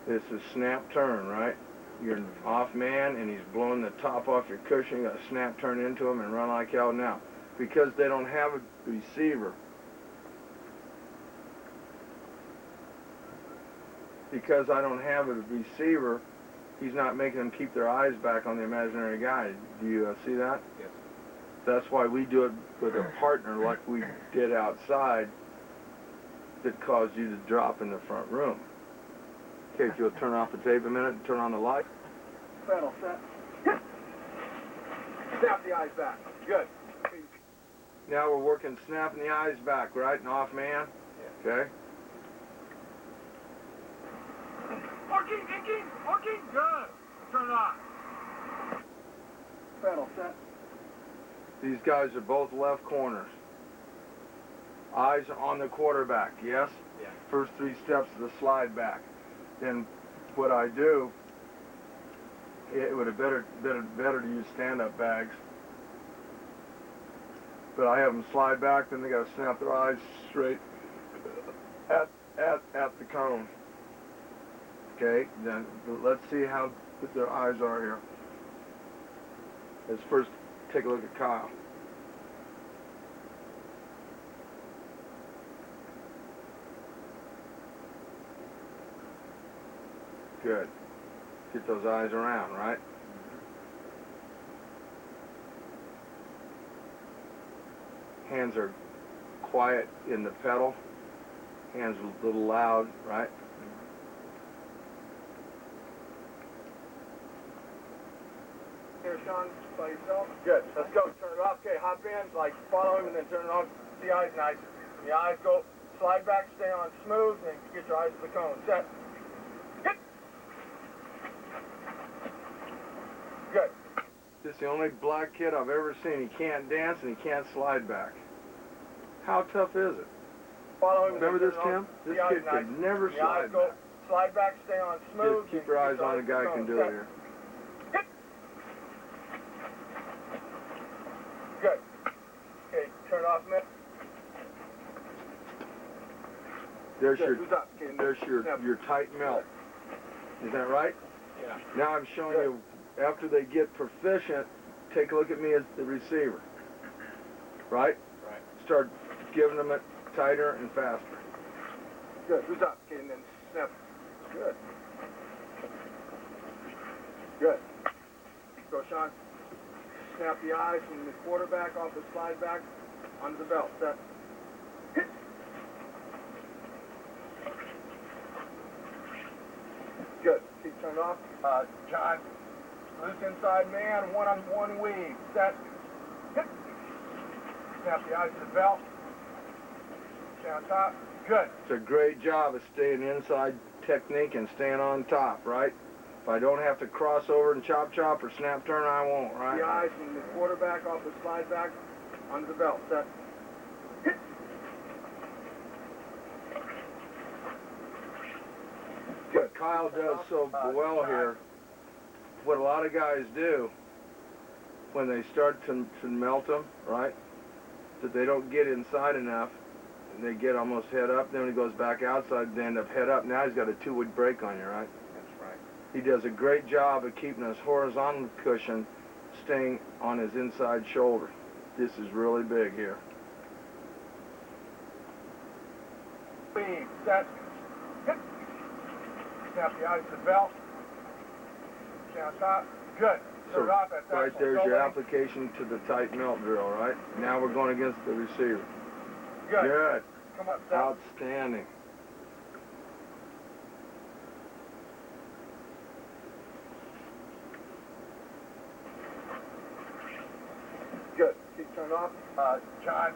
This is snap turn, right? You're an off man, and he's blowing the top off your cushion. You got to snap turn into him and run like hell now. Because they don't have a receiver. Because I don't have a receiver, he's not making them keep their eyes back on the imaginary guy. Do you see that? Yes. That's why we do it with a partner like we did outside that caused you to drop in the front room. Okay, if you'll turn off the tape a minute and turn on the light. Pedal set. Snap the eyes back. Good. Now we're working snapping the eyes back, right? And off man. Yeah. Okay? Working. Good. Turn it on. Pedal set. These guys are both left corners. Eyes are on the quarterback, yes? Yeah. First 3 steps of the slide back. Then what I do, it would have better to use stand-up bags. But I have them slide back, then they got to snap their eyes straight at the cone. Okay, then let's see how their eyes are here. Let's first take a look at Kyle. Good. Get those eyes around, right? Hands are quiet in the pedal. Hands a little loud, right? Here, Sean, by yourself. Good. Let's go. Turn it off. Okay, hop in, like follow him, and then turn it off. The eyes nice. The eyes go slide back, stay on smooth, and get your eyes to the cone. Set. Hit. Good. This is the only black kid I've ever seen. He can't dance and he can't slide back. How tough is it? Follow him. Remember this, Tim? This kid can never slide back. Slide back, stay on smooth. Just keep your eyes on the guy who can do it here. Hit. Good. Okay, turn it off a minute. There's your tight melt. Is that right? Yeah. Now I'm showing you, after they get proficient, take a look at me as the receiver. Right? Right. Start giving them it tighter and faster. Good. Who's up? Okay, and then snap. Good. Good. Go, Sean. Snap the eyes from the quarterback off the slide back onto the belt. Set. Hit. Good. Keep turned off. John. Loose inside man. One-on-one weave. Set. Hit. Snap the eyes to the belt. Stay on top. Good. It's a great job of staying inside technique and staying on top, right? If I don't have to cross over and chop or snap turn, I won't, right? The eyes from the quarterback off the slide back onto the belt. Set. Hit. What Kyle does so well here, what a lot of guys do when they start to melt them, right, that they don't get inside enough, and they get almost head up, then when he goes back outside, they end up head up. Now he's got a 2-week break on you, right? That's right. He does a great job of keeping his horizontal cushion staying on his inside shoulder. This is really big here. Weave, set, hit. Snap the eyes to the belt. Stay on top. Good. So off, that's right there's your application to the tight melt drill, right? Now we're going against the receiver. Good. Good. Come up, set. Outstanding. Good. Keep turned off. John.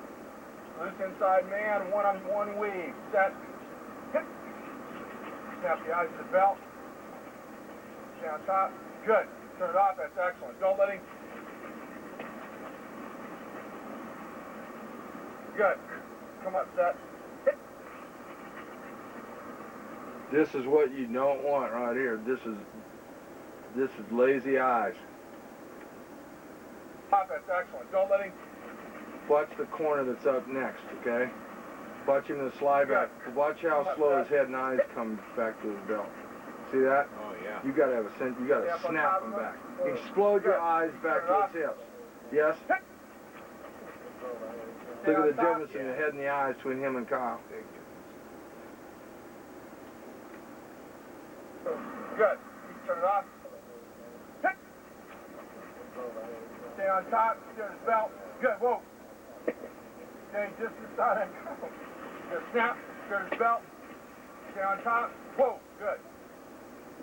Loose inside man. One-on-one weave. Set. Hit. Snap the eyes to the belt. Stay on top. Good. Turn it off. That's excellent. Don't let him. Good. Come up, set. Hit. This is what you don't want right here. This is lazy eyes. That's excellent. Don't let him. Watch the corner that's up next, okay? Watch him to slide back. Watch how slow his head and eyes come back to his belt. See that? Oh, yeah. You gotta have a sense. You gotta snap them back. Explode your eyes back to his hips. Yes? Look at the difference in the head and the eyes between him and Kyle. Good. Turn it off. Hit. Stay on top. Steer his belt. Good. Whoa. Stay just inside. Good. Snap. Steer his belt. Stay on top. Whoa. Good.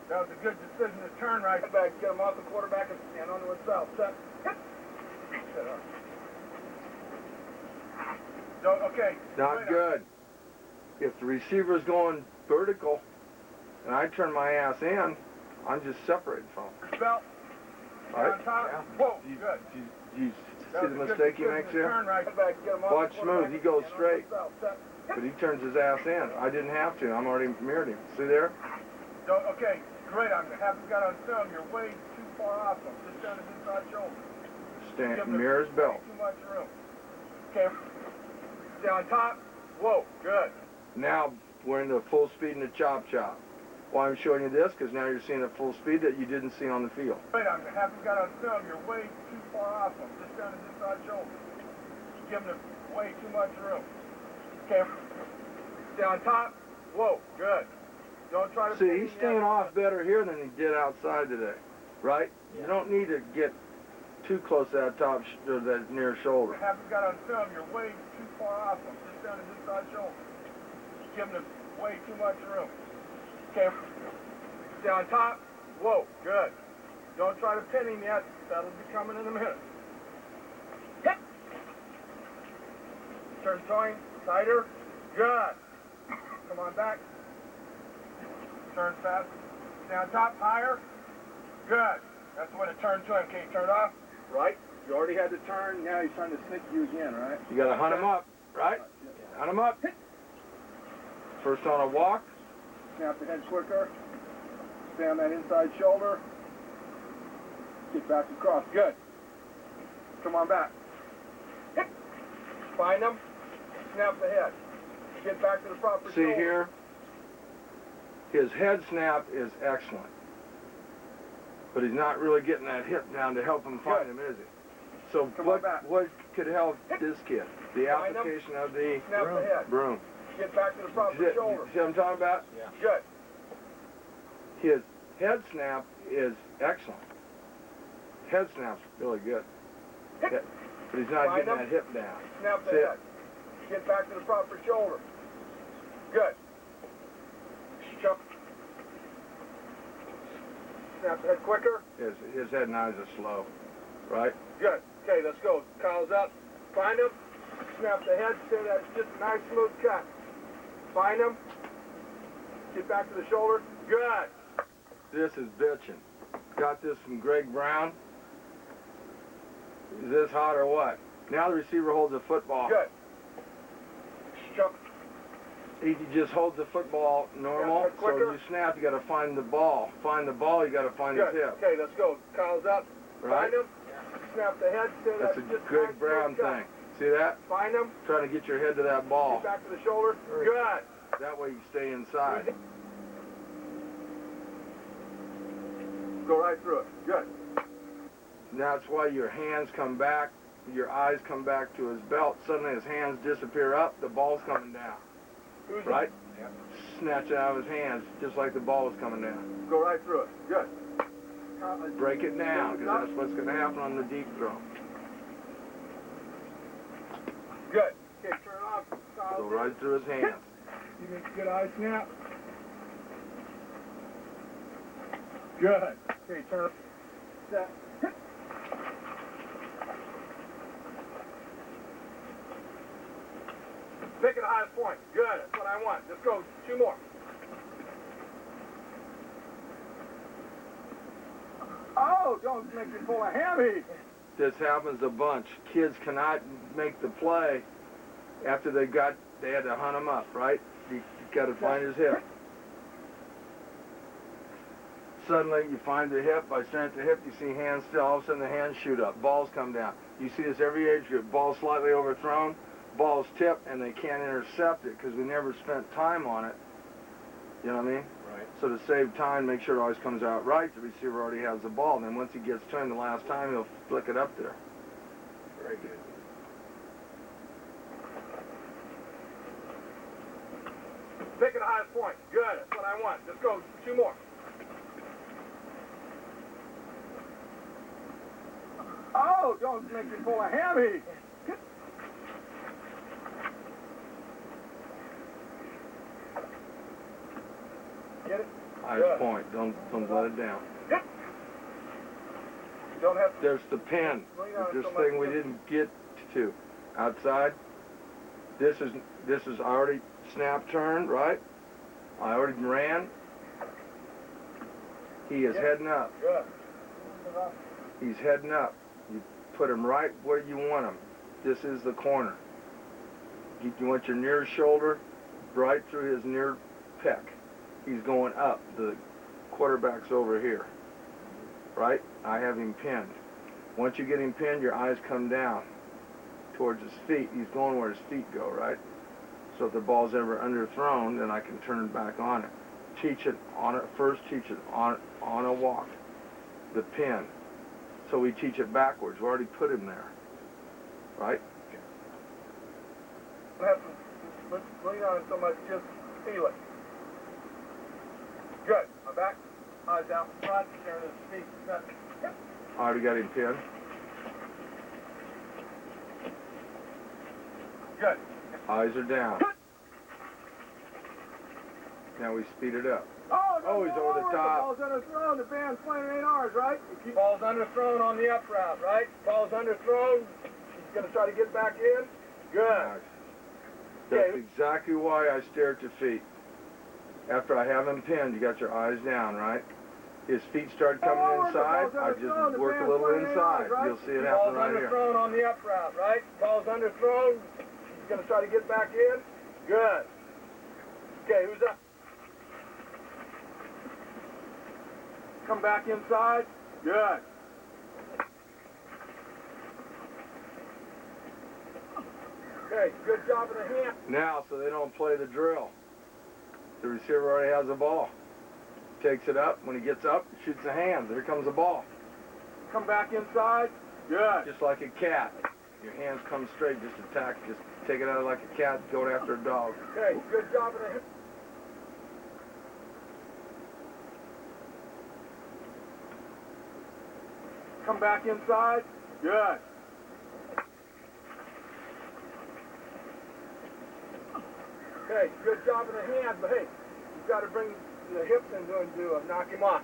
That was a good decision to turn right back. Get him off the quarterback and stand onto his belt. Set. Hit. Set up. Okay. Not good. If the receiver's going vertical and I turn my ass in, I'm just separated from him. Belt. Right? On top. Yeah. Whoa. Good. You see the mistake he makes here? Watch smooth. He goes straight. But he turns his ass in. I didn't have to. I'm already mirrored him. See there? Okay. Great. I haven't got on film. You're way too far off him. Just down his inside shoulder. Stand. Mirror his belt. Too much room. Okay. Stay on top. Whoa, good. Now we're into full speed in the chop. Why I'm showing you this? Because now you're seeing at full speed that you didn't see on the field. Wait, I haven't got on film. You're way too far off him. Just down his inside shoulder. You're giving him way too much room. Okay. Stay on top. Whoa, good. Don't try to. See, he's staying off better here than he did outside today, right? Yeah. You don't need to get too close to that top or that near shoulder. I haven't got on film. You're way too far off him. Just down his inside shoulder. You're giving him way too much room. Okay. Stay on top. Whoa, good. Don't try to pin him yet. That'll be coming in a minute. Hit. Turn towing. Tighter. Good. Come on back. Turn fast. Stay on top. Higher. Good. That's the way to turn to him. Okay, turn it off. Right. You already had to turn. Now he's trying to sneak you again, right? You got to hunt him up, right? Hunt him up. First on a walk. Snap the head quicker. Stay on that inside shoulder. Get back across. Good. Come on back. Hit. Find him. Snap the head. Get back to the proper shoulder. See here? His head snap is excellent. But he's not really getting that hip down to help him find him, is he? So what could help this kid? The application of the broom. Get back to the proper shoulder. See what I'm talking about? Yeah. Good. His head snap is excellent. Head snap's really good. Hip. But he's not Find getting him. that hip down. Snap the See it? head. Get back to the proper shoulder. Good. Jump. Snap the head quicker. His head and eyes are slow, right? Good. Okay, let's go. Kyle's up. Find him. Snap the head. Say that it's just a nice smooth cut. Find him. Get back to the shoulder. Good. This is bitching. Got this from Greg Brown. Is this hot or what? Now the receiver holds a football. Good. Jump. He just holds the football normal. Yeah, So quicker. you snap, you got to find the ball. Find the ball, you got to find Good. his hip. Okay, let's go. Kyle's up. Right? Find him. Snap the head. Say That's that's a just Greg nice Brown smooth cut. thing. See that? Find him. Trying to get your head to that ball. Get back to the shoulder. Good. That way you stay inside. Go right through it. Good. And that's why your hands come back, your eyes come back to his belt. Suddenly his hands disappear up, the ball's coming down. Who's Right? Yep. Snatch it out of his hands, just like the ball was coming down. Go right through it. Good. Break it down, because that's what's going to happen on the deep throw. Good. Okay, turn it off. Go right through his hands. You make a good eye snap. Good. Okay, turn. Set. Pick at the highest point. Good. That's what I want. Just go 2 more. Oh, don't make me pull a hammy. This happens a bunch. Kids cannot make the play after they had to hunt him up, right? You got to find his hip. Suddenly you find the hip. By staring at the hip, you see hands still. All of a sudden the hands shoot up. Balls come down. You see this every age group. Balls slightly overthrown. Balls tip, and they can't intercept it because we never spent time on it. You know what I mean? Right. So to save time, make sure it always comes out right. The receiver already has the ball. And then once he gets turned the last time, he'll flick it up there. Very good. Pick at the highest point. Good. That's what I want. Just go 2 more. Oh, don't make me pull a hammy. Get it? Highest Good. point. Don't let it down. You don't have to. There's the pin. This thing we didn't get to. Outside. This is already snap turned, right? I already ran. He is heading up. Good. He's heading up. You put him right where you want him. This is the corner. You want your near shoulder right through his near pec. He's going up. The quarterback's over here. Right? I have him pinned. Once you get him pinned, your eyes come down towards his feet. He's going where his feet go, right? So if the ball's ever underthrown, then I can turn back on it. Teach it on it. First teach it on a walk. The pin. So we teach it backwards. We already put him there. Right? You have to lean on it so much, just feel it. Good. My back, eyes out front, staring at his feet. Good. I already got him pinned. Good. Eyes are down. Now we speed it up. Oh, he's over the top. The ball's underthrown. The band's playing ain't ours, right? Ball's underthrown on the up route, right? Ball's underthrown. He's going to try to get back in. Good. Nice. That's Okay. exactly why I stare at your feet. After I have him pinned, you got your eyes down, right? His feet start coming inside. I just work a little inside. You'll see it happen right here. Ball's underthrown on the up route, right? Ball's underthrown. He's going to try to get back in. Good. Okay, who's up? Come back inside. Good. Okay, good job in the hand. Now, so they don't play the drill. The receiver already has the ball. Takes it up. When he gets up, shoots the hands. Here comes the ball. Come back inside. Good. Just like a cat. Your hands come straight. Just attack. Just Take it out like a cat going after a dog. Okay, good job in the hip. Come back inside. Good. Okay, good job in the hands, but hey, you've got to bring the hips into it to knock him off.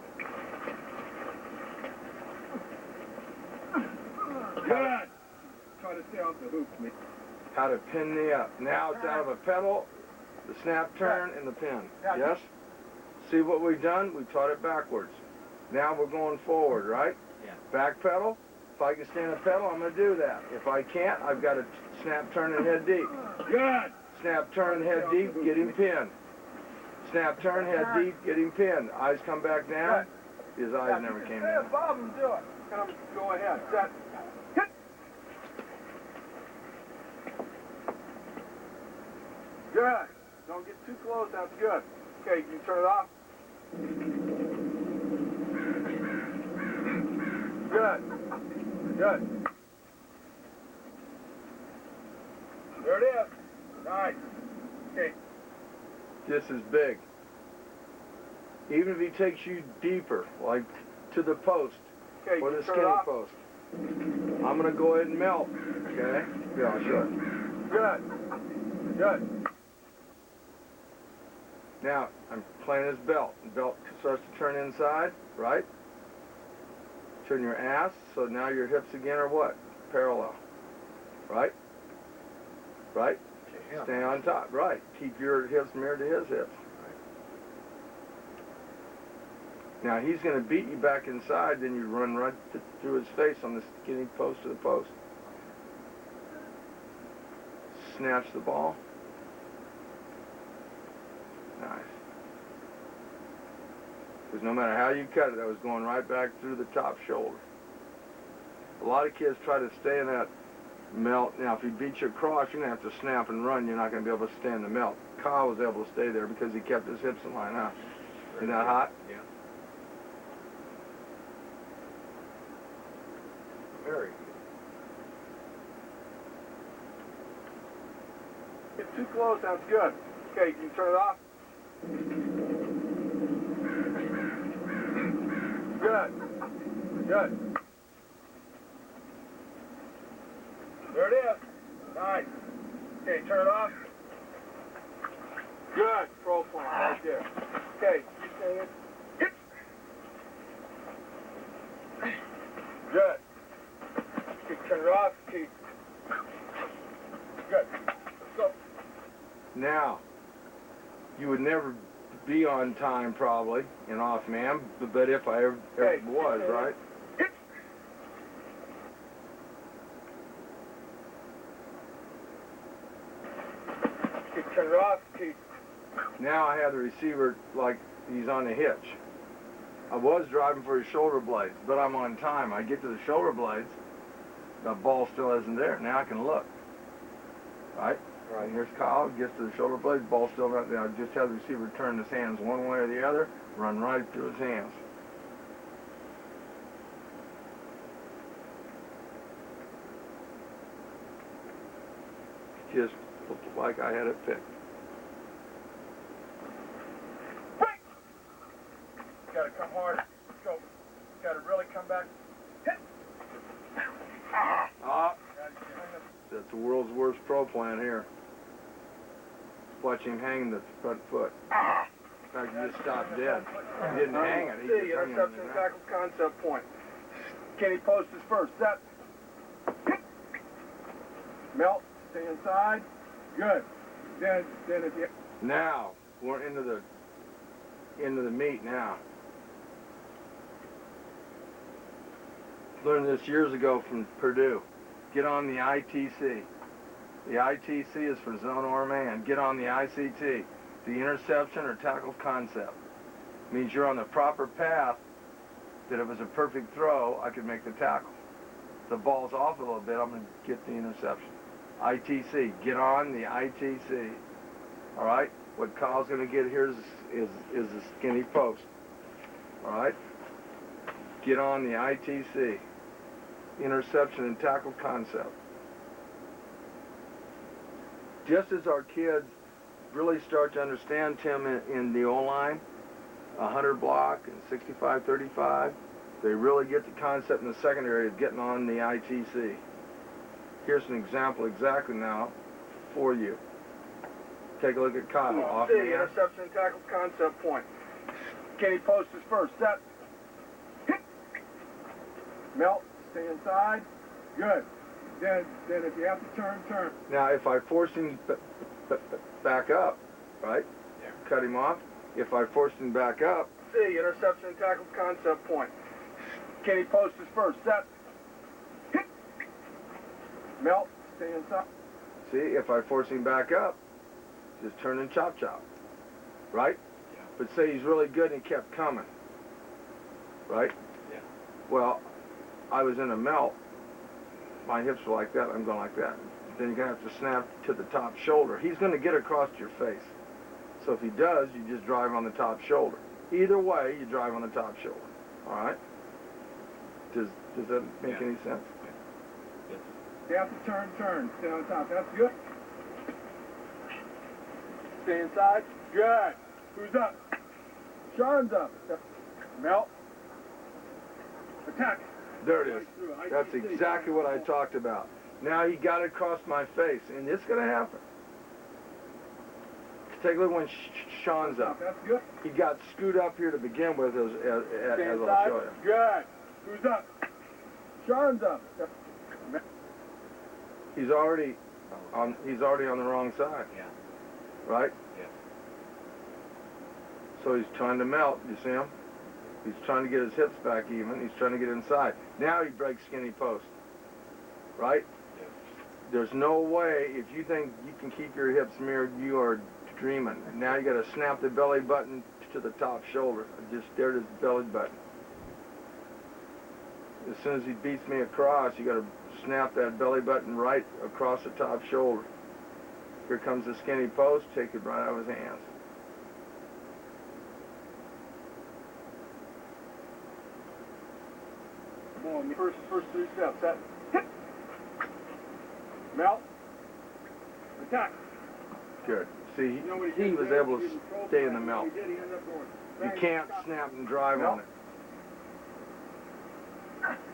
Good. Try to stay off the hoops, mate. How to pin me up. Now it's out of a pedal, the snap turn, and the pin. Yes? See what we've done? We taught it backwards. Now we're going forward, right? Yeah. Back pedal. If I can stand a pedal, I'm going to do that. If I can't, I've got to snap turn and head deep. Good. Snap turn, head deep, get him pinned. Snap turn, head deep, get him pinned. Eyes come back down. His eyes never came down. Bob him, do it. Come, go ahead. Set. Hit. Good. Don't get too close. That's good. Okay, can you turn it off? Good. Good. There it is. Nice. Okay. This is big. Even if he takes you deeper, like to the post, Okay, or can the you turn skinny it off? post, I'm going to go ahead and melt. Okay? Yeah, I'll show you. Good. Good. Now, I'm playing his belt. The belt starts to turn inside, right? Turn your ass, so now your hips again are what? Parallel. Right? Right? Stay on top, right. Keep your hips mirrored to his hips. Now he's going to beat you back inside, then you run right through his face on the skinny post to the post. Snatch the ball. Nice. Because no matter how you cut it, that was going right back through the top shoulder. A lot of kids try to stay in that melt. Now, if he beats you across, you're going to have to snap and run. You're not going to be able to stay in the melt. Kyle was able to stay there because he kept his hips in line, huh? Isn't that hot? Yeah. Very good. Get too close. That's good. Okay, can you turn it off? Good. Good. There it is. Nice. Okay, turn it off. Good. Profile right there. Okay, keep saying it. Hit. Good. Okay, turn it off. Okay. Good. Let's go. Now, you would never be on time probably in off man, but if I ever was, right? Turn it off. Okay. Now I have the receiver like he's on a hitch. I was driving for his shoulder blades, but I'm on time. I get to the shoulder blades, the ball still isn't there. Now I can look. Right? Right. And here's Kyle, gets to the shoulder blades, ball still not there. I just have the receiver turn his hands one way or the other, run right through his hands. Just looked like I had it picked. Got to come hard. Let's go. Got to really come back. Hit. Ah. That's the world's worst pro plan here. Watch him hang the front foot. In fact, he just stopped dead. He didn't hang it. He just hung it. Interception tackle concept point. Kenny post is first. Set. Hit. Melt. Stay inside. Good. Then if you. Now we're into the meat now. Learned this years ago from Purdue. Get on the ITC. The ITC is for zone or man. Get on the ICT. The interception or tackle concept. Means you're on the proper path, that if it was a perfect throw, I could make the tackle. If the ball's off a little bit, I'm going to get the interception. ITC. Get on the ITC. All right? What Kyle's going to get here is the skinny post. All right? Get on the ITC. Interception and tackle concept. just as our kids really start to understand, Tim, in the O-line, 100 block and 65-35, they really get the concept in the secondary of getting on the ITC. Here's an example exactly now for you. Take a look at Kyle. Off See, man. interception and tackle concept point. Kenny post is first. Set. Hit. Melt. Stay inside. Good. Then if you have to turn, turn. Now, if I force him back up, right? Yeah. Cut him off. If I force him back up, See, interception and tackle concept point. Kenny post is first. Set. Hit. Melt. Stay inside. see, if I force him back up, just turn and chop chop, right? Yeah. But say he's really good and he kept coming, right? Yeah. Well, I was in a melt. My hips were like that. I'm going like that. Then you're going to have to snap to the top shoulder. He's going to get across your face. So if he does, you just drive on the top shoulder. Either way, you drive on the top shoulder. All right? Does that make any sense? You have to turn, turn. Stay on top. That's good. Stay inside. Good. Who's up? Sean's up. Melt. Attack. There it is. That's exactly what I talked about. Now he got it across my face, and it's going to happen. Take a look when Sean's up. That's good. He got screwed up here to begin with, as Stay I'll inside. show you. Good. Who's up? Sean's up. He's already on the wrong side. Yeah. Right? Yeah. So he's trying to melt. You see him? He's trying to get his hips back even. He's trying to get inside. Now he breaks skinny post. Right? Yeah. There's no way, if you think you can keep your hips mirrored, you are dreaming. Now you got to snap the belly button to the top shoulder. I just stared at his belly button. As soon as he beats me across, you got to snap that belly button right across the top shoulder. Here comes the skinny post. Take it right out of his hands. Come on, first three steps. Set. Hit. Melt. Attack. Good. See, You know what he did was there? able He to was stay in the control. melt. He ended up going You bang, can't stop. snap and drive Melt. on it.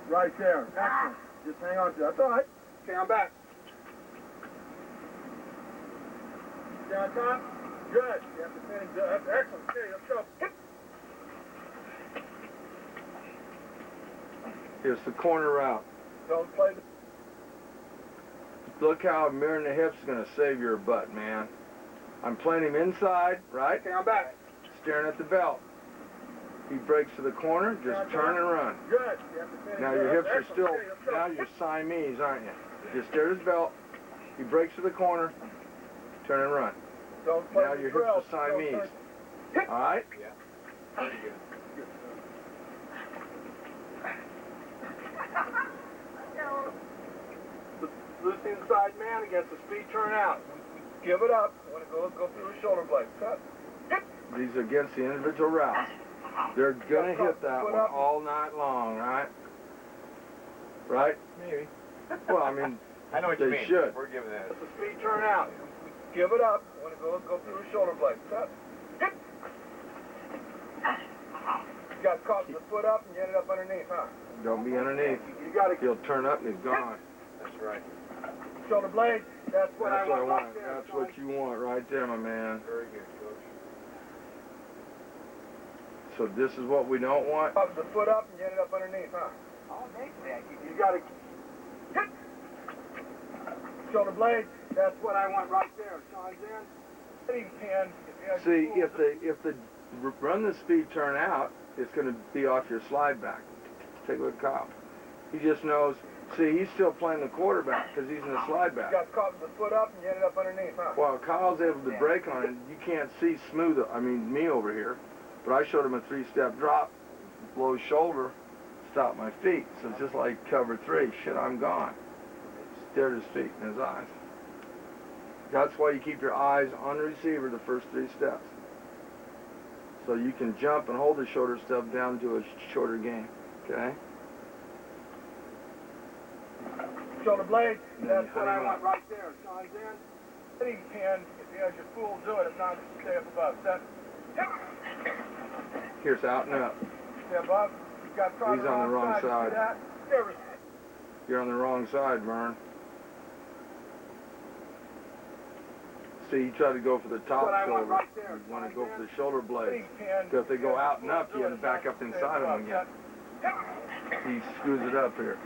Right there. Excellent. Just hang on to that. That's all right. Okay, I'm back. Stay on top. Good. You have to finish. That's excellent. Okay, let's go. Hit. Here's the corner route. Don't play the... Look how mirroring the hips is going to save your butt, man. I'm playing him inside, right? Okay, I'm back. Staring at the belt. He breaks to the corner, just turn and run. Good. You have to finish. Now your hips are Excellent. still, Okay, let's go. now you're Siamese, aren't you? Just stare at his belt. He breaks to the corner, turn and run. Don't play Now the your drill. hips are Don't Siamese. turn- All right? Yeah. Very good. Loose inside man against the speed turn out. Give it up. Want to go through the shoulder blade. Cut. Hit. These are against the individual routes. They're going to hit that one all night long, right? Right? Maybe. Well, I mean, I know what you they mean. should. We're giving that. It's a speed turn out. Give it up. Want to go through the shoulder blade. Cut. Hit. You got caught with the foot up and you ended up underneath, huh? Don't be underneath. You got to He'll turn up and he's gone. That's right. shoulder blade. That's what That's what I want. want. Right there, That's what you want right there, my man. Very good, Coach. So this is what we don't want. Up the foot up and you ended up underneath, huh? Oh, You got to hit. Shoulder blade. That's what I want right there. Sean's in. Hitting pin. See, if the run the speed turn out, it's going to be off your slide back. Take a look at Kyle. He just knows. See, he's still playing the quarterback because he's in the slide back. You got caught with the foot up and you ended up underneath, huh? Well, Kyle's able to break on it. You can't see smooth. I mean, me over here. But I showed him a 3-step drop, low shoulder, stop my feet. So it's just like cover 3. Shit, I'm gone. Stared at his feet and his eyes. That's why you keep your eyes on the receiver the first 3 steps. So you can jump and hold the shorter step down to a shorter game. Okay? Shoulder blade. Then That's you what hang I on. want right there. Sean's in. Hitting pin, as your fool do it, if not, stay up above. Set. Here's out and up. Stay above. You've got He's on the wrong side. See that? There we go. You're on the wrong side, Vern. See, you try to go for the top What I want shoulder. right there. You want to go for the shoulder blades. Hitting pin. So if they go as out your and up, fool you do have it, to back if up not, inside stay them above. again. Set. He screws it up here.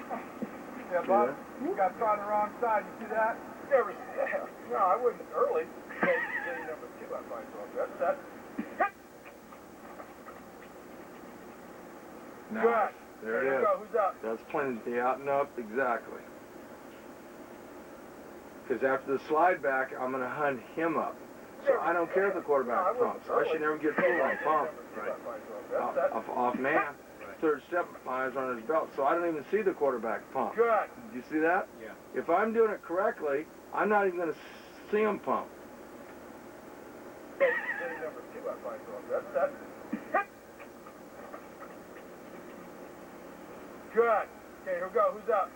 Stay above. You got caught on the wrong side. You see that? There we go. No, I wouldn't early. Hitting number 2, I find so good. Set. Nice. Good. There Here it we is. go. Who's up? That's plenty. The out and up, exactly. Because after the slide back, I'm going to hunt him up. So I don't care if the quarterback pumps. I should never get full on pump. Off man. Third step, eyes on his belt. So I don't even see the quarterback pump. Good. Do you see that? Yeah. If I'm doing it correctly, I'm not even going to see him pump. Hitting number 2, I find so good. Set. Good. Okay, here we go. Who's up?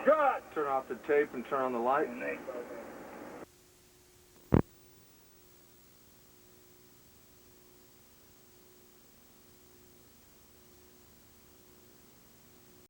Good. Turn off the tape and turn on the light.